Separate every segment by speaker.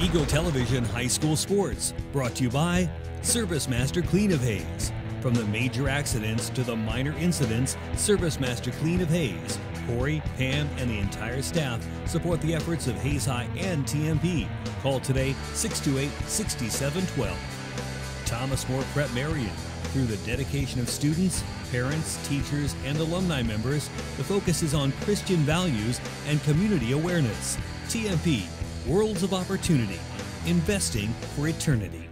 Speaker 1: Eagle Television High School Sports, brought to you by Service Master Clean of Hayes. From the major accidents to the minor incidents, Service Master Clean of Hayes. Corey, Pam, and the entire staff support the efforts of Hayes High and TMP. Call today 628-6712. Thomas More Prep Marion. Through the dedication of students, parents, teachers, and alumni members, the focus is on Christian values and community awareness. TMP, Worlds of Opportunity, investing for eternity.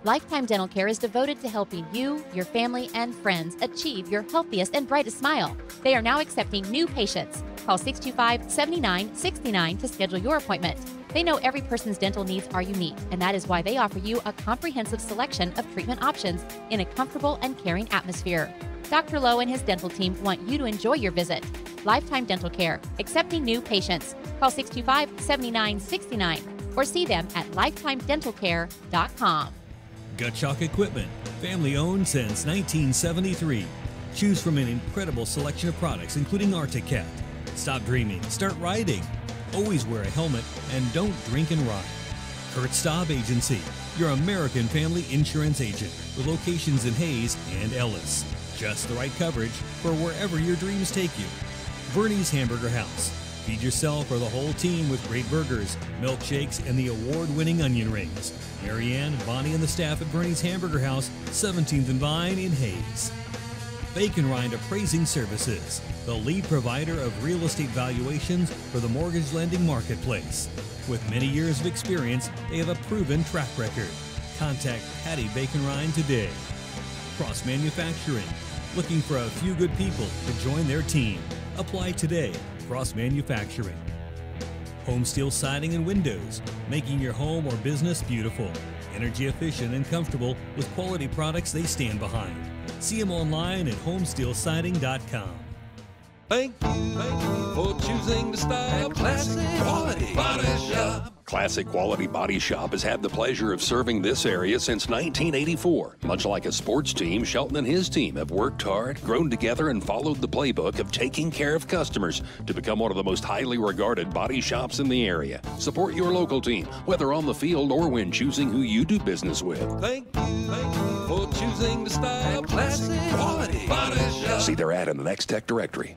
Speaker 2: Lifetime Dental Care is devoted to helping you, your family, and friends achieve your healthiest and brightest smile. They are now accepting new patients. Call 625-7969 to schedule your appointment. They know every person's dental needs are unique, and that is why they offer you a comprehensive selection of treatment options in a comfortable and caring atmosphere. Dr. Lowe and his dental team want you to enjoy your visit. Lifetime Dental Care, accepting new patients. Call 625-7969 or see them at lifetimedentalcare.com.
Speaker 1: Gutshock Equipment, family owned since 1973. Choose from an incredible selection of products, including Arctic Cat. Stop dreaming, start riding. Always wear a helmet and don't drink and ride. Kurt Staub Agency, your American family insurance agent with locations in Hayes and Ellis. Just the right coverage for wherever your dreams take you. Bernie's Hamburger House. Feed yourself or the whole team with great burgers, milkshakes, and the award-winning onion rings. Marianne, Bonnie, and the staff at Bernie's Hamburger House, 17th and Vine in Hayes. Bacon Rind Appraising Services, the lead provider of real estate valuations for the mortgage lending marketplace. With many years of experience, they have a proven track record. Contact Patty Bacon Rind today. Cross Manufacturing, looking for a few good people to join their team. Apply today. Cross Manufacturing. Home Steel Siding and Windows, making your home or business beautiful. Energy efficient and comfortable with quality products they stand behind. See them online at homesteelsiding.com.
Speaker 3: Thank you for choosing to style Classic Quality Body Shop.
Speaker 4: Classic Quality Body Shop has had the pleasure of serving this area since 1984. Much like a sports team, Shelton and his team have worked hard, grown together, and followed the playbook of taking care of customers to become one of the most highly regarded body shops in the area. Support your local team, whether on the field or when choosing who you do business with.
Speaker 3: Thank you for choosing to style Classic Quality Body Shop.
Speaker 4: See their ad in the Next Tech directory.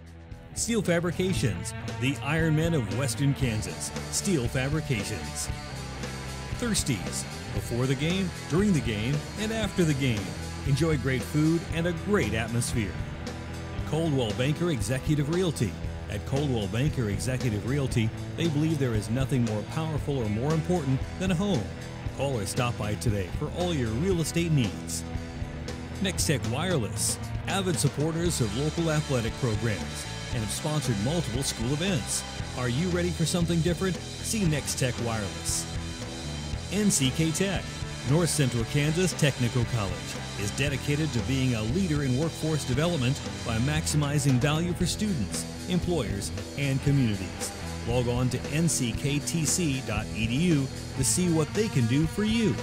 Speaker 1: Steel Fabrications, the Iron Men of Western Kansas. Steel Fabrications. Thirsties, before the game, during the game, and after the game. Enjoy great food and a great atmosphere. Coldwell Banker Executive Realty. At Coldwell Banker Executive Realty, they believe there is nothing more powerful or more important than a home. Call or stop by today for all your real estate needs. Next Tech Wireless, avid supporters of local athletic programs, and have sponsored multiple school events. Are you ready for something different? See Next Tech Wireless. NCK Tech, North Central Kansas Technical College, is dedicated to being a leader in workforce development by maximizing value for students, employers, and communities. Log on to ncktc.edu to see what they can do for you.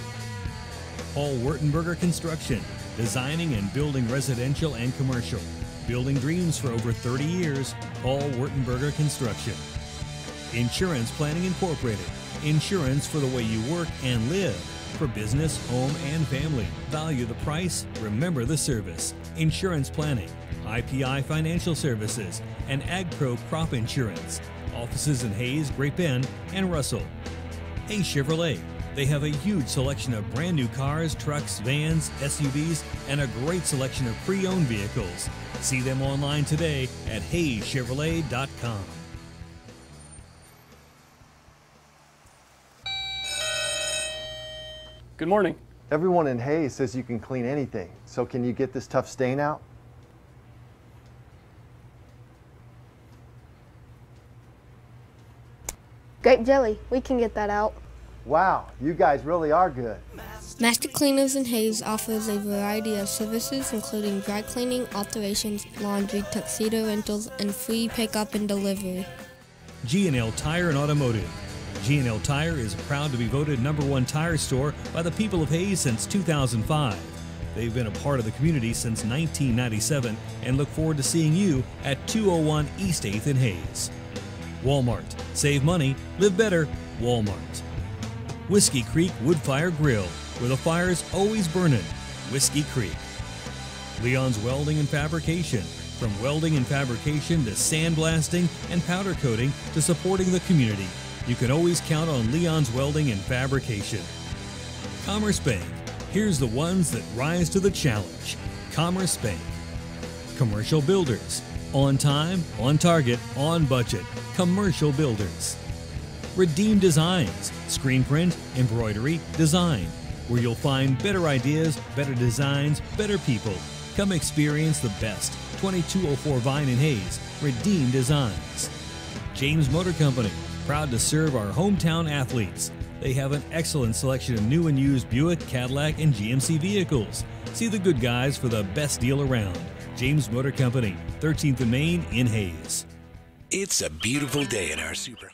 Speaker 1: Paul Wertenberger Construction, designing and building residential and commercial. Building dreams for over 30 years, Paul Wertenberger Construction. Insurance Planning Incorporated, insurance for the way you work and live. For business, home, and family. Value the price, remember the service. Insurance Planning, IPI Financial Services, and AgPro Crop Insurance. Offices in Hayes, Great Bend, and Russell. Hayes Chevrolet. They have a huge selection of brand new cars, trucks, vans, SUVs, and a great selection of pre-owned vehicles. See them online today at HayesChevrolet.com.
Speaker 5: Good morning.
Speaker 6: Everyone in Hayes says you can clean anything, so can you get this tough stain out?
Speaker 7: Grape jelly, we can get that out.
Speaker 6: Wow, you guys really are good.
Speaker 8: Master Cleaners in Hayes offers a variety of services including dry cleaning, alterations, laundry, tuxedo rentals, and free pickup and delivery.
Speaker 1: G&L Tire and Automotive. G&L Tire is proud to be voted #1 tire store by the people of Hayes since 2005. They've been a part of the community since 1997 and look forward to seeing you at 201 East 8th in Hayes. Walmart. Save money, live better, Walmart. Whiskey Creek Wood Fire Grill, where the fire's always burning. Whiskey Creek. Leon's Welding and Fabrication. From welding and fabrication to sandblasting and powder coating to supporting the community, you can always count on Leon's Welding and Fabrication. Commerce Bank. Here's the ones that rise to the challenge. Commerce Bank. Commercial Builders. On time, on target, on budget. Commercial Builders. Redeem Designs. Screen print, embroidery, design. Where you'll find better ideas, better designs, better people. Come experience the best. 2204 Vine and Hayes. Redeem Designs. James Motor Company. Proud to serve our hometown athletes. They have an excellent selection of new and used Buick, Cadillac, and GMC vehicles. See the good guys for the best deal around. James Motor Company, 13th and Main in Hayes.
Speaker 5: It's a beautiful day in our super.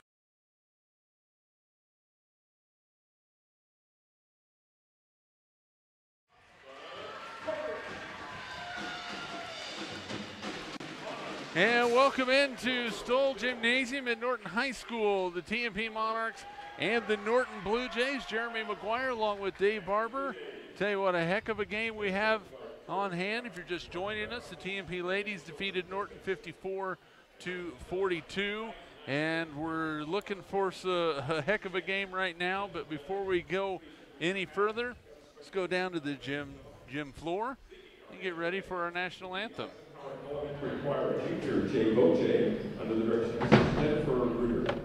Speaker 9: And welcome into Stoll Gymnasium at Norton High School, the TMP Monarchs and the Norton Bluejays. Jeremy McGuire along with Dave Barber. Tell you what, a heck of a game we have on hand. If you're just joining us, the TMP ladies defeated Norton 54-42, and we're looking for a heck of a game right now. But before we go any further, let's go down to the gym floor and get ready for our national anthem.
Speaker 10: Require teacher Jay Bluejay under the direction of Jennifer Reuter.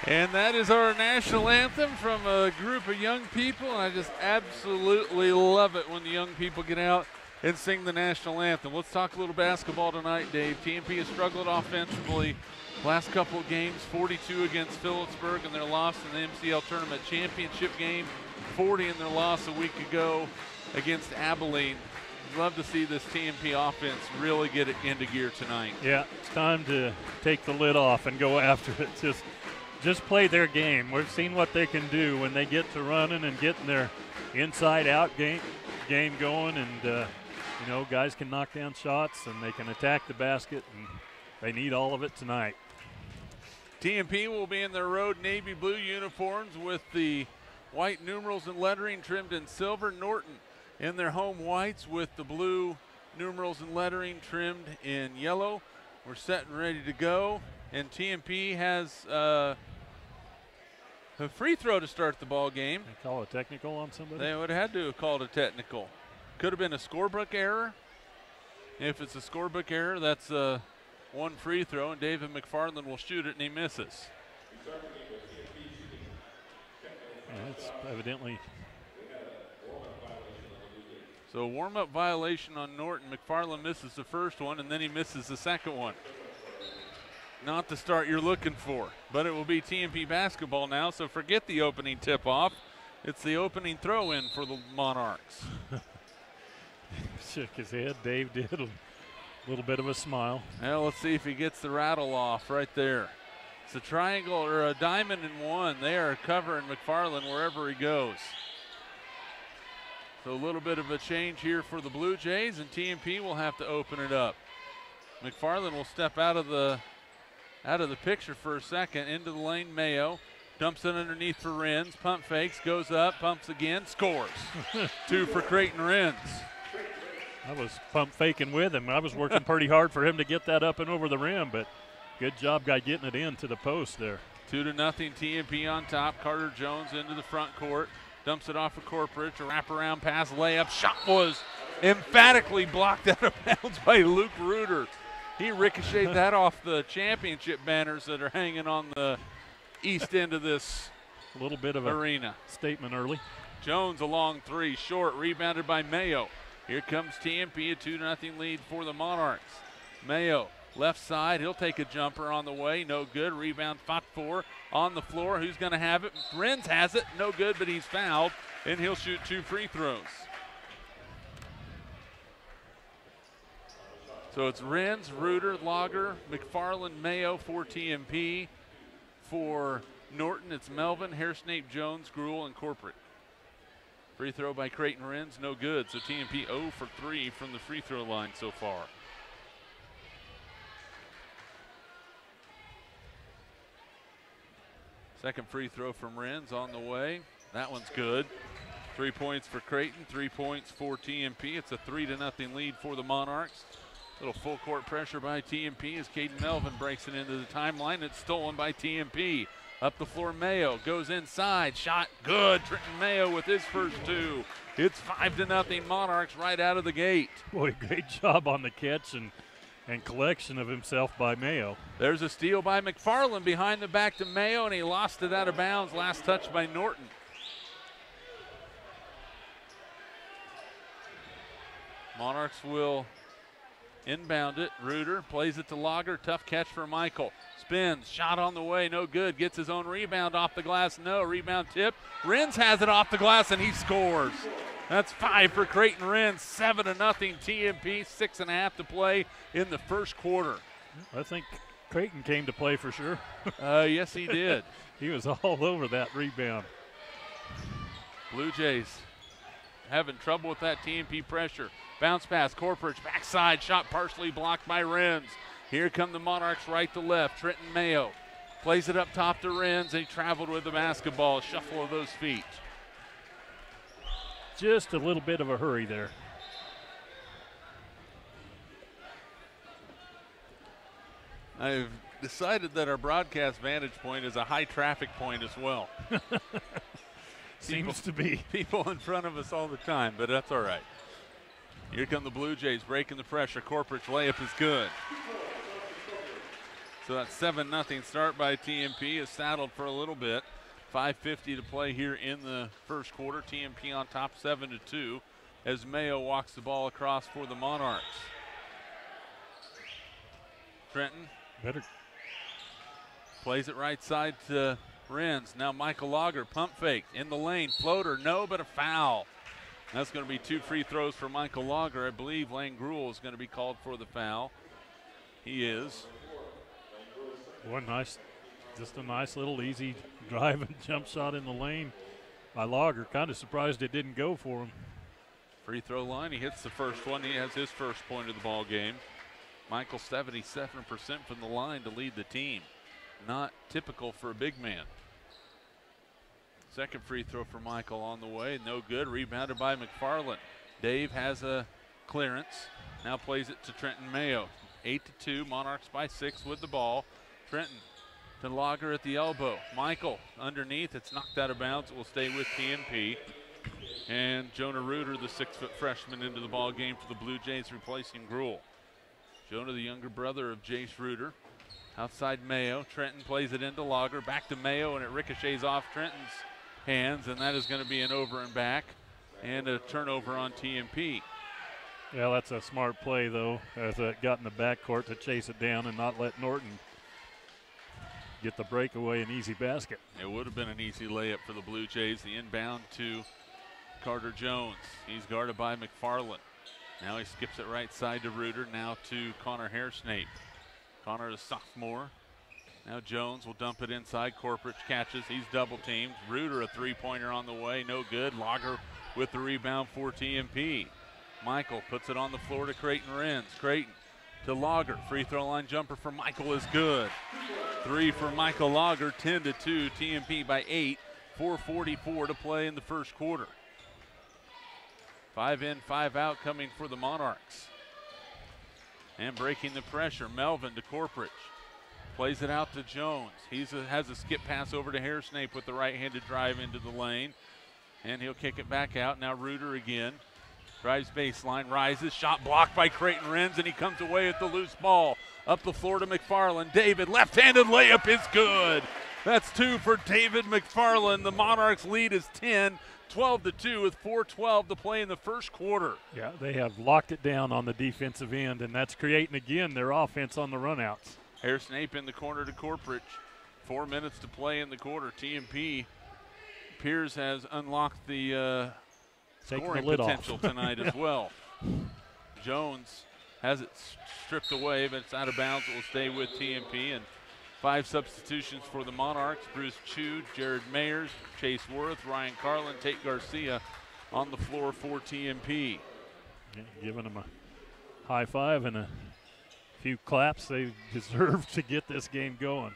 Speaker 9: And that is our national anthem from a group of young people. And I just absolutely love it when the young people get out and sing the national anthem. Let's talk a little basketball tonight, Dave. TMP has struggled offensively last couple of games, 42 against Phillipsburg in their loss in the MCL Tournament Championship game, 40 in their loss a week ago against Abilene. Love to see this TMP offense really get it into gear tonight.
Speaker 11: Yeah, it's time to take the lid off and go after it. Just play their game. We've seen what they can do when they get to running and getting their inside-out game going, and guys can knock down shots and they can attack the basket, and they need all of it tonight.
Speaker 9: TMP will be in their road navy blue uniforms with the white numerals and lettering trimmed in silver. Norton in their home whites with the blue numerals and lettering trimmed in yellow. We're set and ready to go. And TMP has a free throw to start the ball game.
Speaker 11: They call a technical on somebody?
Speaker 9: They would have had to have called a technical. Could have been a scorebook error. If it's a scorebook error, that's one free throw, and David McFarland will shoot it, and he misses.
Speaker 11: Yeah, it's evidently.
Speaker 9: So a warm-up violation on Norton. McFarland misses the first one, and then he misses the second one. Not the start you're looking for, but it will be TMP basketball now, so forget the opening tip-off. It's the opening throw-in for the Monarchs.
Speaker 11: Shook his head. Dave did a little bit of a smile.
Speaker 9: Well, let's see if he gets the rattle off right there. It's a triangle or a diamond in one. They are covering McFarland wherever he goes. So a little bit of a change here for the Blue Jays, and TMP will have to open it up. McFarland will step out of the out of the picture for a second. Into the lane, Mayo. Dumps it underneath for Renz. Pump fakes, goes up, pumps again, scores. 2 for Creighton Renz.
Speaker 11: I was pump faking with him. I was working pretty hard for him to get that up and over the rim, but good job guy getting it into the post there.
Speaker 9: 2-0 TMP on top. Carter Jones into the front court. Dumps it off of Corporate. A wraparound pass, layup. Shot was emphatically blocked out of bounds by Luke Reuter. He ricocheted that off the championship banners that are hanging on the east end of this
Speaker 11: a little bit of
Speaker 9: arena.
Speaker 11: Statement early.
Speaker 9: Jones a long 3, short, rebounded by Mayo. Here comes TMP, a 2-0 lead for the Monarchs. Mayo, left side, he'll take a jumper on the way, no good. Rebound fought for on the floor. Who's going to have it? Renz has it, no good, but he's fouled, and he'll shoot 2 free throws. So it's Renz, Reuter, Lager, McFarland, Mayo for TMP. For Norton, it's Melvin, Hairsnape, Jones, Gruel, and Corporate. Free throw by Creighton Renz, no good. So TMP 0 for 3 from the free throw line so far. Second free throw from Renz on the way. That one's good. 3 points for Creighton, 3 points for TMP. It's a 3-0 lead for the Monarchs. Little full court pressure by TMP as Caden Melvin breaks it into the timeline. It's stolen by TMP. Up the floor, Mayo goes inside. Shot good. Trenton Mayo with his first 2. It's 5-0 Monarchs right out of the gate.
Speaker 11: Boy, great job on the catch and collection of himself by Mayo.
Speaker 9: There's a steal by McFarland behind the back to Mayo, and he lost it out of bounds. Last touch by Norton. Monarchs will inbound it. Reuter plays it to Lager. Tough catch for Michael. Spins. Shot on the way. No good. Gets his own rebound off the glass. No. Rebound tip. Renz has it off the glass, and he scores. That's 5 for Creighton Renz. 7-0 TMP. 6.5 to play in the first quarter.
Speaker 11: I think Creighton came to play for sure.
Speaker 9: Yes, he did.
Speaker 11: He was all over that rebound.
Speaker 9: Bluejays having trouble with that TMP pressure. Bounce pass, Corporate, backside, shot partially blocked by Renz. Here come the Monarchs right to left. Trenton Mayo plays it up top to Renz, and he traveled with the basketball. Shuffle of those feet.
Speaker 11: Just a little bit of a hurry there.
Speaker 9: I've decided that our broadcast vantage point is a high traffic point as well.
Speaker 11: Seems to be.
Speaker 9: People in front of us all the time, but that's all right. Here come the Blue Jays breaking the pressure. Corporate's layup is good. So that 7-0 start by TMP is saddled for a little bit. 5:50 to play here in the first quarter. TMP on top 7-2 as Mayo walks the ball across for the Monarchs. Trenton plays it right side to Renz. Now Michael Lager, pump fake in the lane. Floater, no, but a foul. That's going to be 2 free throws for Michael Lager. I believe Lane Gruel is going to be called for the foul. He is.
Speaker 11: Just a nice little easy drive and jump shot in the lane by Lager. Kind of surprised it didn't go for him.
Speaker 9: Free throw line, he hits the first one. He has his first point of the ball game. Michael 77% from the line to lead the team. Not typical for a big man. Second free throw for Michael on the way. No good. Rebounded by McFarland. Dave has a clearance. Now plays it to Trenton Mayo. 8-2. Monarchs by 6 with the ball. Trenton to Lager at the elbow. Michael underneath. It's knocked out of bounds. It will stay with TMP. And Jonah Reuter, the 6-foot freshman, into the ball game for the Blue Jays, replacing Gruel. Jonah, the younger brother of Jace Reuter. Outside Mayo. Trenton plays it into Lager. Back to Mayo, and it ricochets off Trenton's hands, and that is going to be an over and back and a turnover on TMP.
Speaker 11: Yeah, that's a smart play, though, as it got in the backcourt to chase it down and not let Norton get the breakaway and easy basket.
Speaker 9: It would have been an easy layup for the Blue Jays. The inbound to Carter Jones. He's guarded by McFarland. Now he skips it right side to Reuter, now to Connor Hairsnape. Connor, the sophomore. Now Jones will dump it inside. Corporate catches. He's double teamed. Reuter, a three-pointer on the way. No good. Lager with the rebound for TMP. Michael puts it on the floor to Creighton Renz. Creighton to Lager. Free throw line jumper for Michael is good. 3 for Michael Lager, 10-2. TMP by 8. 4:44 to play in the first quarter. 5 in, 5 out coming for the Monarchs. And breaking the pressure, Melvin to Corporich. Plays it out to Jones. He has a skip pass over to Hairsnape with the right-handed drive into the lane. And he'll kick it back out. Now Reuter again. Drives baseline, rises, shot blocked by Creighton Renz, and he comes away with the loose ball. Up the floor to McFarland. David, left-handed layup is good. That's 2 for David McFarland. The Monarchs lead is 10, 12-2 with 4:12 to play in the first quarter.
Speaker 11: Yeah, they have locked it down on the defensive end, and that's creating, again, their offense on the runouts.
Speaker 9: Hairsnape in the corner to Corporich. 4 minutes to play in the quarter. TMP Piers has unlocked the scoring potential tonight as well. Jones has it stripped away, but it's out of bounds. It will stay with TMP. And 5 substitutions for the Monarchs. Bruce Chu, Jared Mayers, Chase Worth, Ryan Carlin, Tate Garcia on the floor for TMP.
Speaker 11: Yeah, giving them a high five and a few claps. They deserve to get this game going.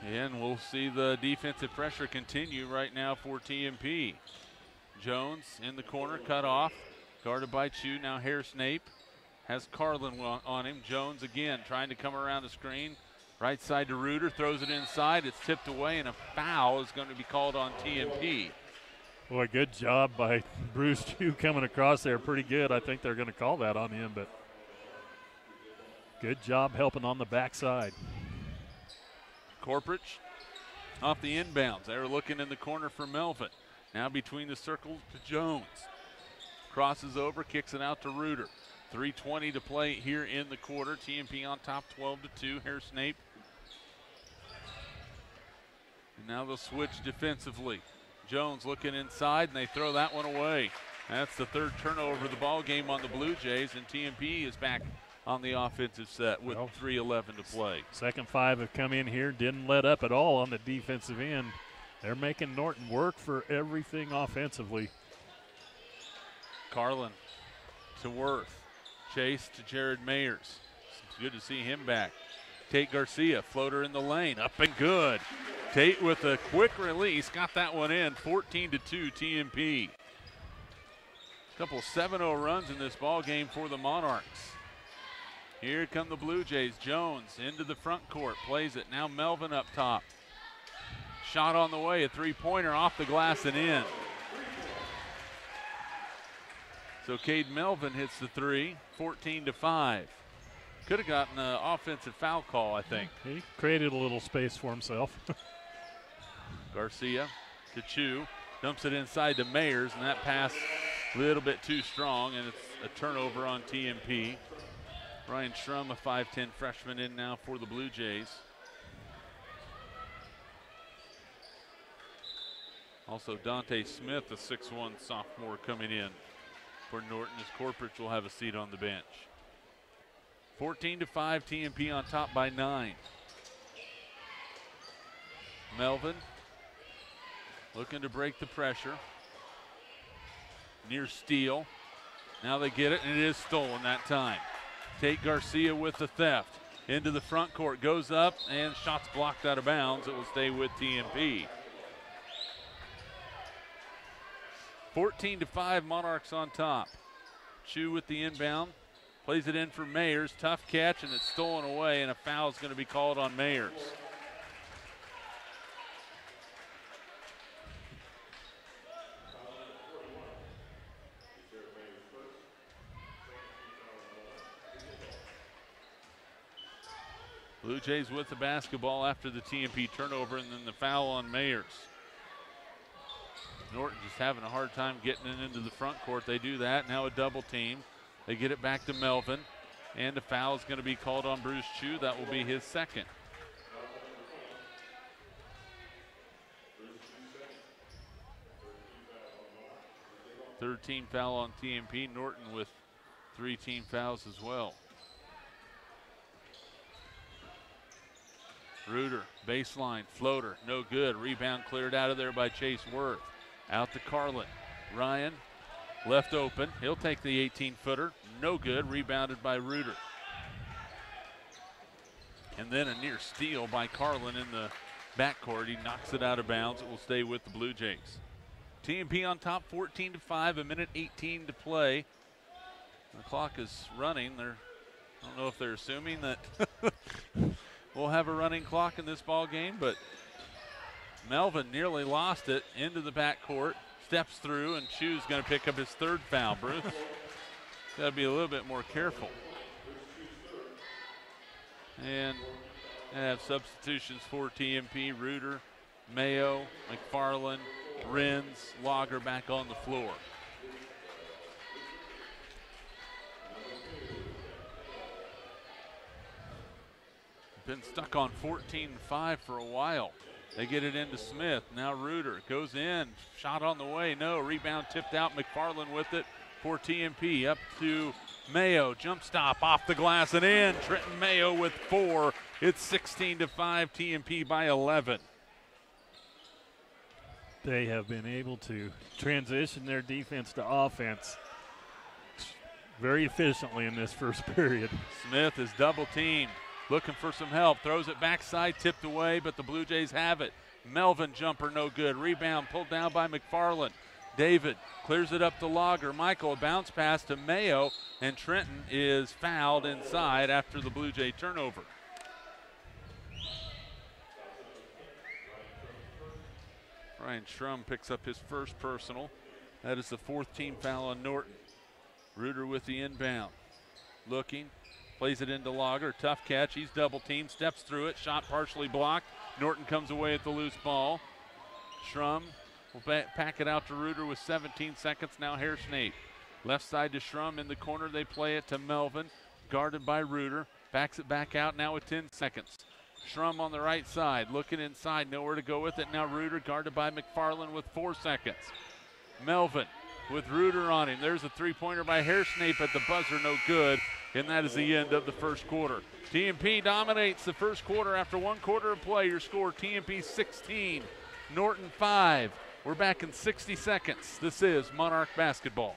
Speaker 9: And we'll see the defensive pressure continue right now for TMP. Jones in the corner, cut off, guarded by Chu. Now Hairsnape has Carlin on him. Jones again trying to come around the screen. Right side to Reuter, throws it inside. It's tipped away, and a foul is going to be called on TMP.
Speaker 11: Boy, good job by Bruce Chu coming across there. Pretty good. I think they're going to call that on him, but good job helping on the backside.
Speaker 9: Corporich off the inbounds. They were looking in the corner for Melvin. Now between the circles to Jones. Crosses over, kicks it out to Reuter. 3:20 to play here in the quarter. TMP on top 12-2. Hairsnape. And now they'll switch defensively. Jones looking inside, and they throw that one away. That's the 3rd turnover of the ball game on the Blue Jays, and TMP is back on the offensive set with 3:11 to play.
Speaker 11: Second 5 have come in here, didn't let up at all on the defensive end. They're making Norton work for everything offensively.
Speaker 9: Carlin to Worth. Chase to Jared Mayers. It's good to see him back. Tate Garcia, floater in the lane, up and good. Tate with a quick release, got that one in, 14-2 TMP. A couple 7-0 runs in this ball game for the Monarchs. Here come the Blue Jays. Jones into the front court, plays it. Now Melvin up top. Shot on the way, a 3-pointer off the glass and in. So Cade Melvin hits the 3, 14-5. Could have gotten an offensive foul call, I think.
Speaker 11: He created a little space for himself.
Speaker 9: Garcia to Chu, dumps it inside to Mayers, and that pass a little bit too strong, and it's a turnover on TMP. Ryan Schrum, a 5'10 freshman, in now for the Blue Jays. Also Dante Smith, a 6'1 sophomore, coming in for Norton, as Corporich will have a seat on the bench. 14-5, TMP on top by 9. Melvin looking to break the pressure. Near steal. Now they get it, and it is stolen that time. Tate Garcia with the theft. Into the front court, goes up, and shots blocked out of bounds. It will stay with TMP. 14-5, Monarchs on top. Chu with the inbound. Plays it in for Mayers. Tough catch, and it's stolen away, and a foul is going to be called on Mayers. Blue Jays with the basketball after the TMP turnover, and then the foul on Mayers. Norton just having a hard time getting it into the front court. They do that. Now a double team. They get it back to Melvin, and a foul is going to be called on Bruce Chu. That will be his second. Third team foul on TMP. Norton with 3 team fouls as well. Reuter, baseline, floater, no good. Rebound cleared out of there by Chase Worth. Out to Carlin. Ryan, left open. He'll take the 18-footer. No good. Rebounded by Reuter. And then a near steal by Carlin in the backcourt. He knocks it out of bounds. It will stay with the Blue Jays. TMP on top, 14-5, a minute 18 to play. The clock is running. I don't know if they're assuming that we'll have a running clock in this ball game, but Melvin nearly lost it into the backcourt, steps through, and Chu's going to pick up his third foul. Bruce, got to be a little bit more careful. And have substitutions for TMP. Reuter, Mayo, McFarland, Renz, Lager back on the floor. Been stuck on 14-5 for a while. They get it into Smith. Now Reuter goes in. Shot on the way. No. Rebound tipped out. McFarland with it for TMP. Up to Mayo. Jump stop off the glass and in. Trenton Mayo with 4. It's 16-5. TMP by 11.
Speaker 11: They have been able to transition their defense to offense very efficiently in this first period.
Speaker 9: Smith is double teamed. Looking for some help. Throws it backside, tipped away, but the Blue Jays have it. Melvin jumper no good. Rebound pulled down by McFarland. David clears it up to Lager. Michael, a bounce pass to Mayo, and Trenton is fouled inside after the Blue Jay turnover. Ryan Schrum picks up his first personal. That is the 4th team foul on Norton. Reuter with the inbound. Looking. Plays it into Lager. Tough catch. He's double teamed. Steps through it. Shot partially blocked. Norton comes away at the loose ball. Schrum will pack it out to Reuter with 17 seconds. Now Hairsnape. Left side to Schrum. In the corner they play it to Melvin. Guarded by Reuter. Backs it back out now with 10 seconds. Schrum on the right side. Looking inside. Nowhere to go with it. Now Reuter guarded by McFarland with 4 seconds. Melvin with Reuter on him. There's a three-pointer by Hairsnape at the buzzer. No good. And that is the end of the first quarter. TMP dominates the first quarter after 1 quarter of play. Your score, TMP 16, Norton 5. We're back in 60 seconds. This is Monarch basketball.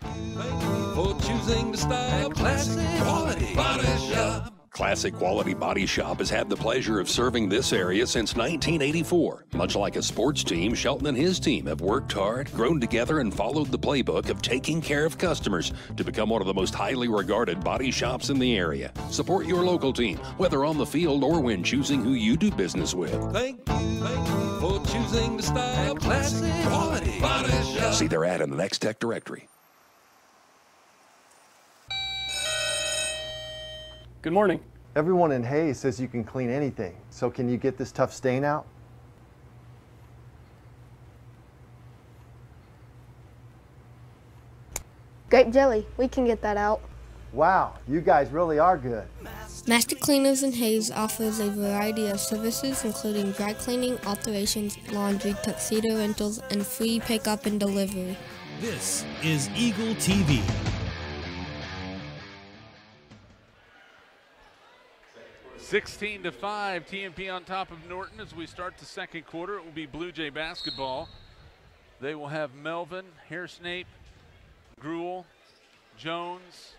Speaker 3: For choosing the style, classic quality body shop.
Speaker 4: Classic Quality Body Shop has had the pleasure of serving this area since 1984. Much like a sports team, Shelton and his team have worked hard, grown together, and followed the playbook of taking care of customers to become one of the most highly regarded body shops in the area. Support your local team, whether on the field or when choosing who you do business with.
Speaker 3: Thank you for choosing the style, classic quality body shop.
Speaker 4: See their ad in the Next Tech directory.
Speaker 12: Good morning.
Speaker 6: Everyone in Hayes says you can clean anything. So can you get this tough stain out?
Speaker 7: Grape jelly. We can get that out.
Speaker 6: Wow, you guys really are good.
Speaker 8: Master Cleaners in Hayes offers a variety of services including dry cleaning, alterations, laundry, tuxedo rentals, and free pickup and delivery.
Speaker 1: This is Eagle TV.
Speaker 9: (16-5), TMP on top of Norton as we start the second quarter. It will be Blue Jay basketball. They will have Melvin, Hairsnape, Gruel, Jones,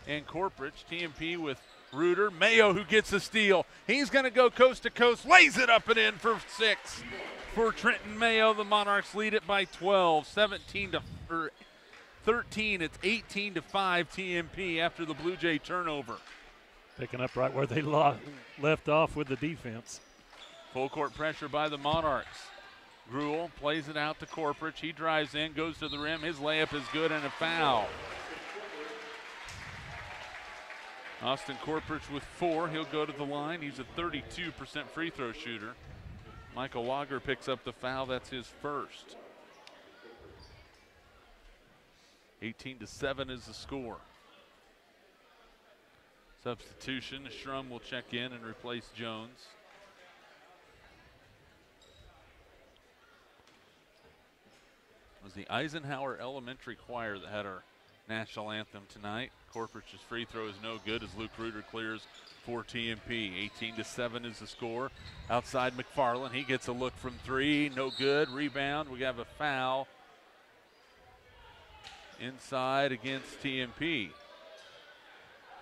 Speaker 9: and Corporich. TMP with Reuter. Mayo who gets a steal. He's going to go coast to coast, lays it up and in for 6 for Trenton Mayo. The Monarchs lead it by 12, 13. It's 18-5 TMP after the Blue Jay turnover.
Speaker 11: Picking up right where they left off with the defense.
Speaker 9: Full court pressure by the Monarchs. Gruel plays it out to Corporich. He drives in, goes to the rim. His layup is good and a foul. Austin Corporich with 4. He'll go to the line. He's a 32% free throw shooter. Michael Lager picks up the foul. That's his first. 18-7 is the score. Substitution, Schrum will check in and replace Jones. It was the Eisenhower Elementary Choir that had our national anthem tonight. Corporich's free throw is no good as Luke Reuter clears for TMP. 18-7 is the score. Outside McFarland, he gets a look from 3, no good. Rebound, we have a foul inside against TMP.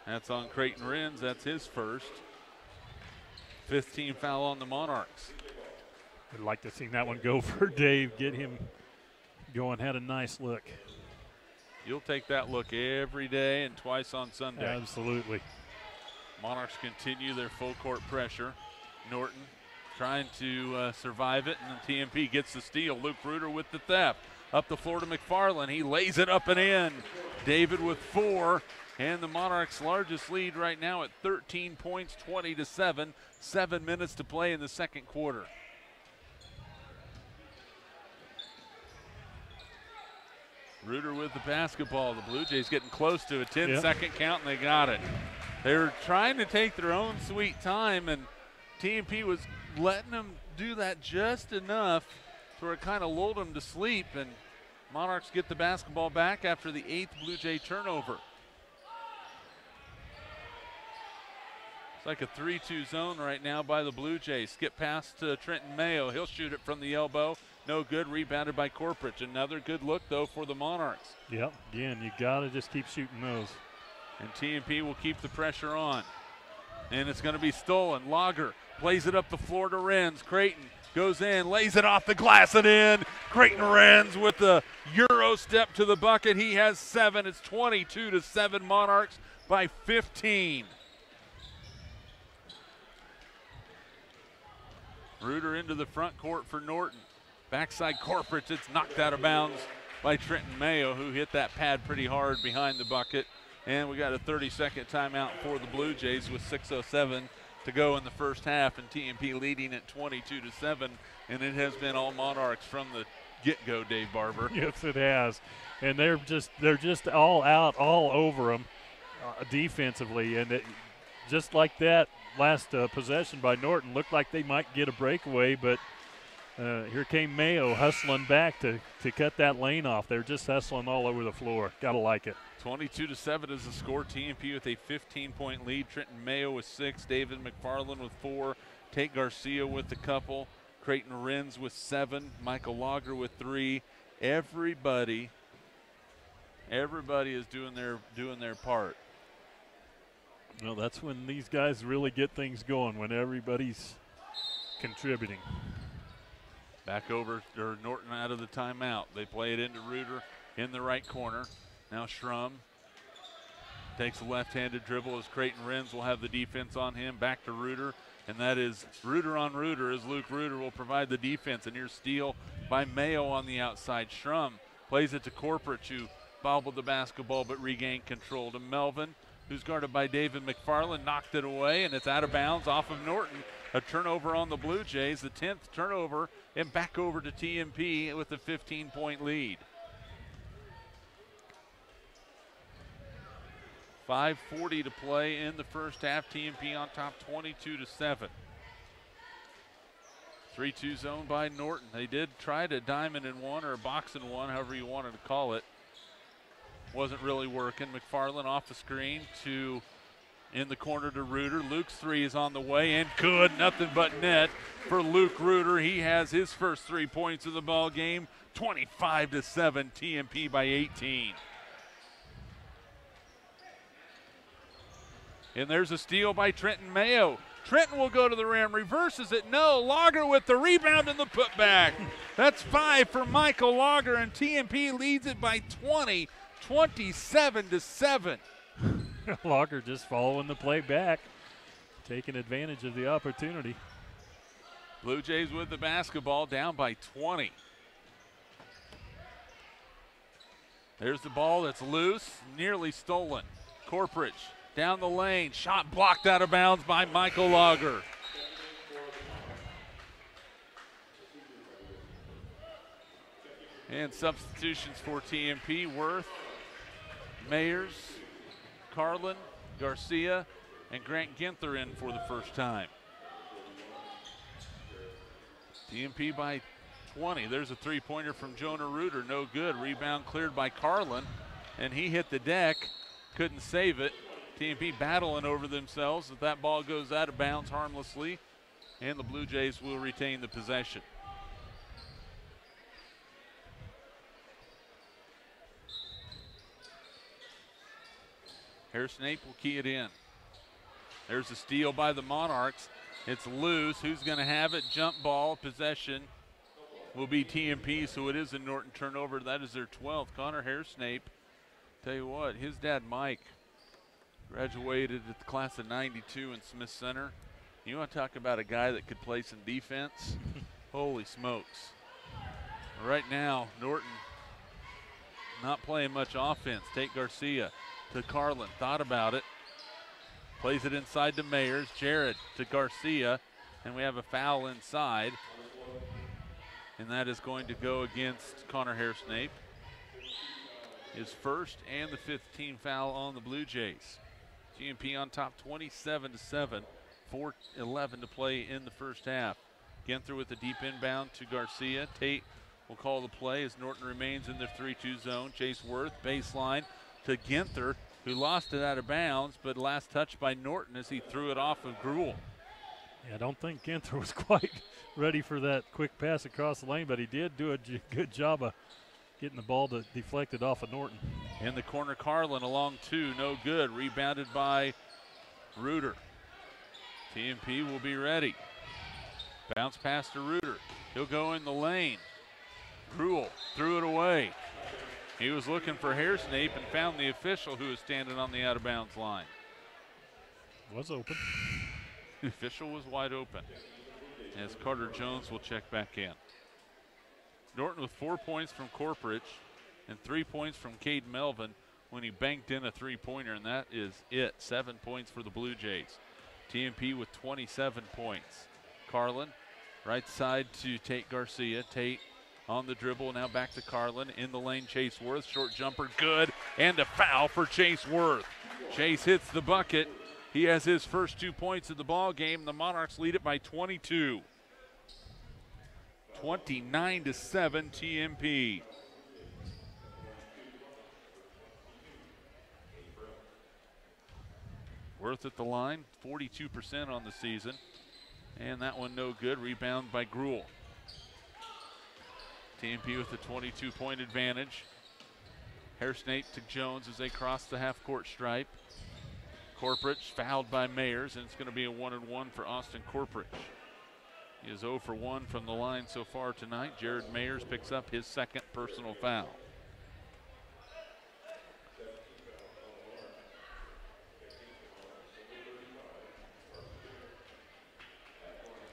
Speaker 9: That's on Creighton Renz. That's his first. 5th team foul on the Monarchs.
Speaker 11: I'd like to see that one go for Dave, get him going, had a nice look.
Speaker 9: You'll take that look every day and twice on Sunday.
Speaker 11: Absolutely.
Speaker 9: Monarchs continue their full court pressure. Norton trying to survive it, and the TMP gets the steal. Luke Reuter with the theft. Up the floor to McFarland. He lays it up and in. David with 4, and the Monarchs' largest lead right now at 13 points, 20-7. 7 minutes to play in the second quarter. Reuter with the basketball. The Bluejays getting close to a 10-second count, and they got it. They were trying to take their own sweet time, and TMP was letting them do that just enough to where it kind of lulled them to sleep, and Monarchs get the basketball back after the 8th Bluejay turnover. It's like a 3-2 zone right now by the Bluejays. Skip pass to Trenton Mayo. He'll shoot it from the elbow. No good, rebounded by Corporich. Another good look, though, for the Monarchs.
Speaker 11: Yep, again, you got to just keep shooting those.
Speaker 9: And TMP will keep the pressure on. And it's going to be stolen. Lager plays it up the floor to Renz. Creighton goes in, lays it off the glass and in. Creighton Renz with the Euro step to the bucket. He has 7. It's 22-7 Monarchs by 15. Reuter into the front court for Norton. Backside Corporich, it's knocked out of bounds by Trenton Mayo, who hit that pad pretty hard behind the bucket. And we got a 30-second timeout for the Bluejays with 6:07 to go in the first half, and TMP leading at 22-7. And it has been all Monarchs from the get-go, Dave Barber.
Speaker 11: Yes, it has. And they're just all out, all over them defensively. And just like that last possession by Norton, looked like they might get a breakaway, but here came Mayo hustling back to cut that lane off. They're just hustling all over the floor. Gotta like it.
Speaker 9: 22-7 is the score. TMP with a 15-point lead. Trenton Mayo with 6. David McFarland with 4. Tate Garcia with a couple. Creighton Renz with 7. Michael Lager with 3. Everybody is doing their part.
Speaker 11: Well, that's when these guys really get things going, when everybody's contributing.
Speaker 9: Back over, or Norton out of the timeout. They play it into Reuter in the right corner. Now Schrum takes a left-handed dribble as Creighton Renz will have the defense on him. Back to Reuter, and that is Reuter on Reuter as Luke Reuter will provide the defense. And here's steal by Mayo on the outside. Schrum plays it to Corporich, who bobbled the basketball but regained control to Melvin, who's guarded by David McFarland, knocked it away, and it's out of bounds off of Norton. A turnover on the Bluejays, the 10th turnover, and back over to TMP with a 15-point lead. 5:40 to play in the first half. TMP on top 22-7. 3-2 zone by Norton. They did try to diamond in one or a box in one, however you wanted to call it. Wasn't really working. McFarland off the screen to in the corner to Reuter. Luke's 3 is on the way and good. Nothing but net for Luke Reuter. He has his first 3 points of the ball game. 25-7, TMP by 18. And there's a steal by Trenton Mayo. Trenton will go to the rim, reverses it. No, Lager with the rebound and the putback. That's 5 for Michael Lager, and TMP leads it by 20, 27-7.
Speaker 11: Lager just following the play back, taking advantage of the opportunity.
Speaker 9: Bluejays with the basketball, down by 20. There's the ball that's loose, nearly stolen. Corporich down the lane, shot blocked out of bounds by Michael Lager. And substitutions for TMP, Worth, Mayers, Carlin, Garcia, and Grant Ginther in for the first time. TMP by 20. There's a three-pointer from Jonah Reuter, no good. Rebound cleared by Carlin, and he hit the deck, couldn't save it. TMP battling over themselves. If that ball goes out of bounds harmlessly, and the Bluejays will retain the possession. Harrison Ape will key it in. There's a steal by the Monarchs. It's loose. Who's going to have it? Jump ball. Possession will be TMP, so it is a Norton turnover. That is their 12th. Connor Hairsnape, tell you what, his dad Mike graduated at the class of 92 in Smith Center. You want to talk about a guy that could play some defense? Holy smokes. Right now, Norton not playing much offense. Tate Garcia to Carlin, thought about it. Plays it inside to Mayers. Jared to Garcia, and we have a foul inside. And that is going to go against Connor Hairsnape. His first and the 5th team foul on the Blue Jays. TMP on top 27-7. 4:11 to play in the first half. Ginther with a deep inbound to Garcia. Tate will call the play as Norton remains in their 3-2 zone. Chase Worth, baseline to Ginther, who lost it out of bounds, but last touch by Norton as he threw it off of Gruel.
Speaker 11: Yeah, I don't think Ginther was quite ready for that quick pass across the lane, but he did do a good job of getting the ball deflected off of Norton.
Speaker 9: In the corner, Carlin along 2, no good. Rebounded by Reuter. TMP will be ready. Bounce pass to Reuter. He'll go in the lane. Gruel threw it away. He was looking for Hairsnape and found the official who was standing on the out-of-bounds line.
Speaker 11: Was open.
Speaker 9: The official was wide open as Carter Jones will check back in. Norton with 4 points from Corporate and 3 points from Cade Melvin when he banked in a three-pointer, and that is it. 7 points for the Blue Jays. TMP with 27 points. Carlin, right side to Tate Garcia. Tate on the dribble, now back to Carlin. In the lane, Chase Worth. Short jumper, good. And a foul for Chase Worth. Chase hits the bucket. He has his first 2 points of the ball game. The Monarchs lead it by 22. 29-7 TMP. Worth at the line, 42% on the season. And that one no good. Rebound by Gruel. TMP with a 22-point advantage. Hairsnape to Jones as they cross the half-court stripe. Corporate fouled by Mayers, and it's going to be a 1-and-1 for Austin Corporate. He is 0 for 1 from the line so far tonight. Jared Mayers picks up his second personal foul.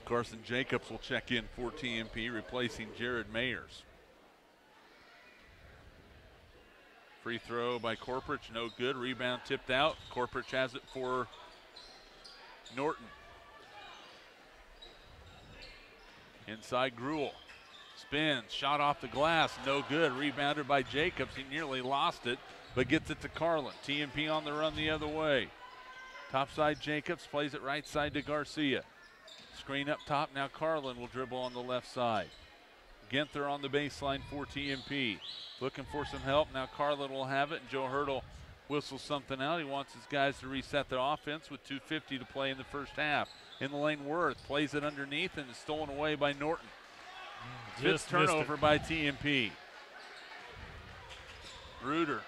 Speaker 9: Carson Jacobs will check in for TMP, replacing Jared Mayers. Free throw by Corporate, no good. Rebound tipped out. Corporate has it for Norton. Inside Gruel. Spins, shot off the glass, no good. Rebounded by Jacobs. He nearly lost it, but gets it to Carlin. TMP on the run the other way. Top side Jacobs, plays it right side to Garcia. Screen up top, now Carlin will dribble on the left side. Ginther on the baseline for TMP. Looking for some help, now Carlin will have it, and Joe Hurdle whistles something out. He wants his guys to reset the offense with 2:50 to play in the first half. In the lane, Worth plays it underneath and is stolen away by Norton. Fifth turnover by TMP. Reuter,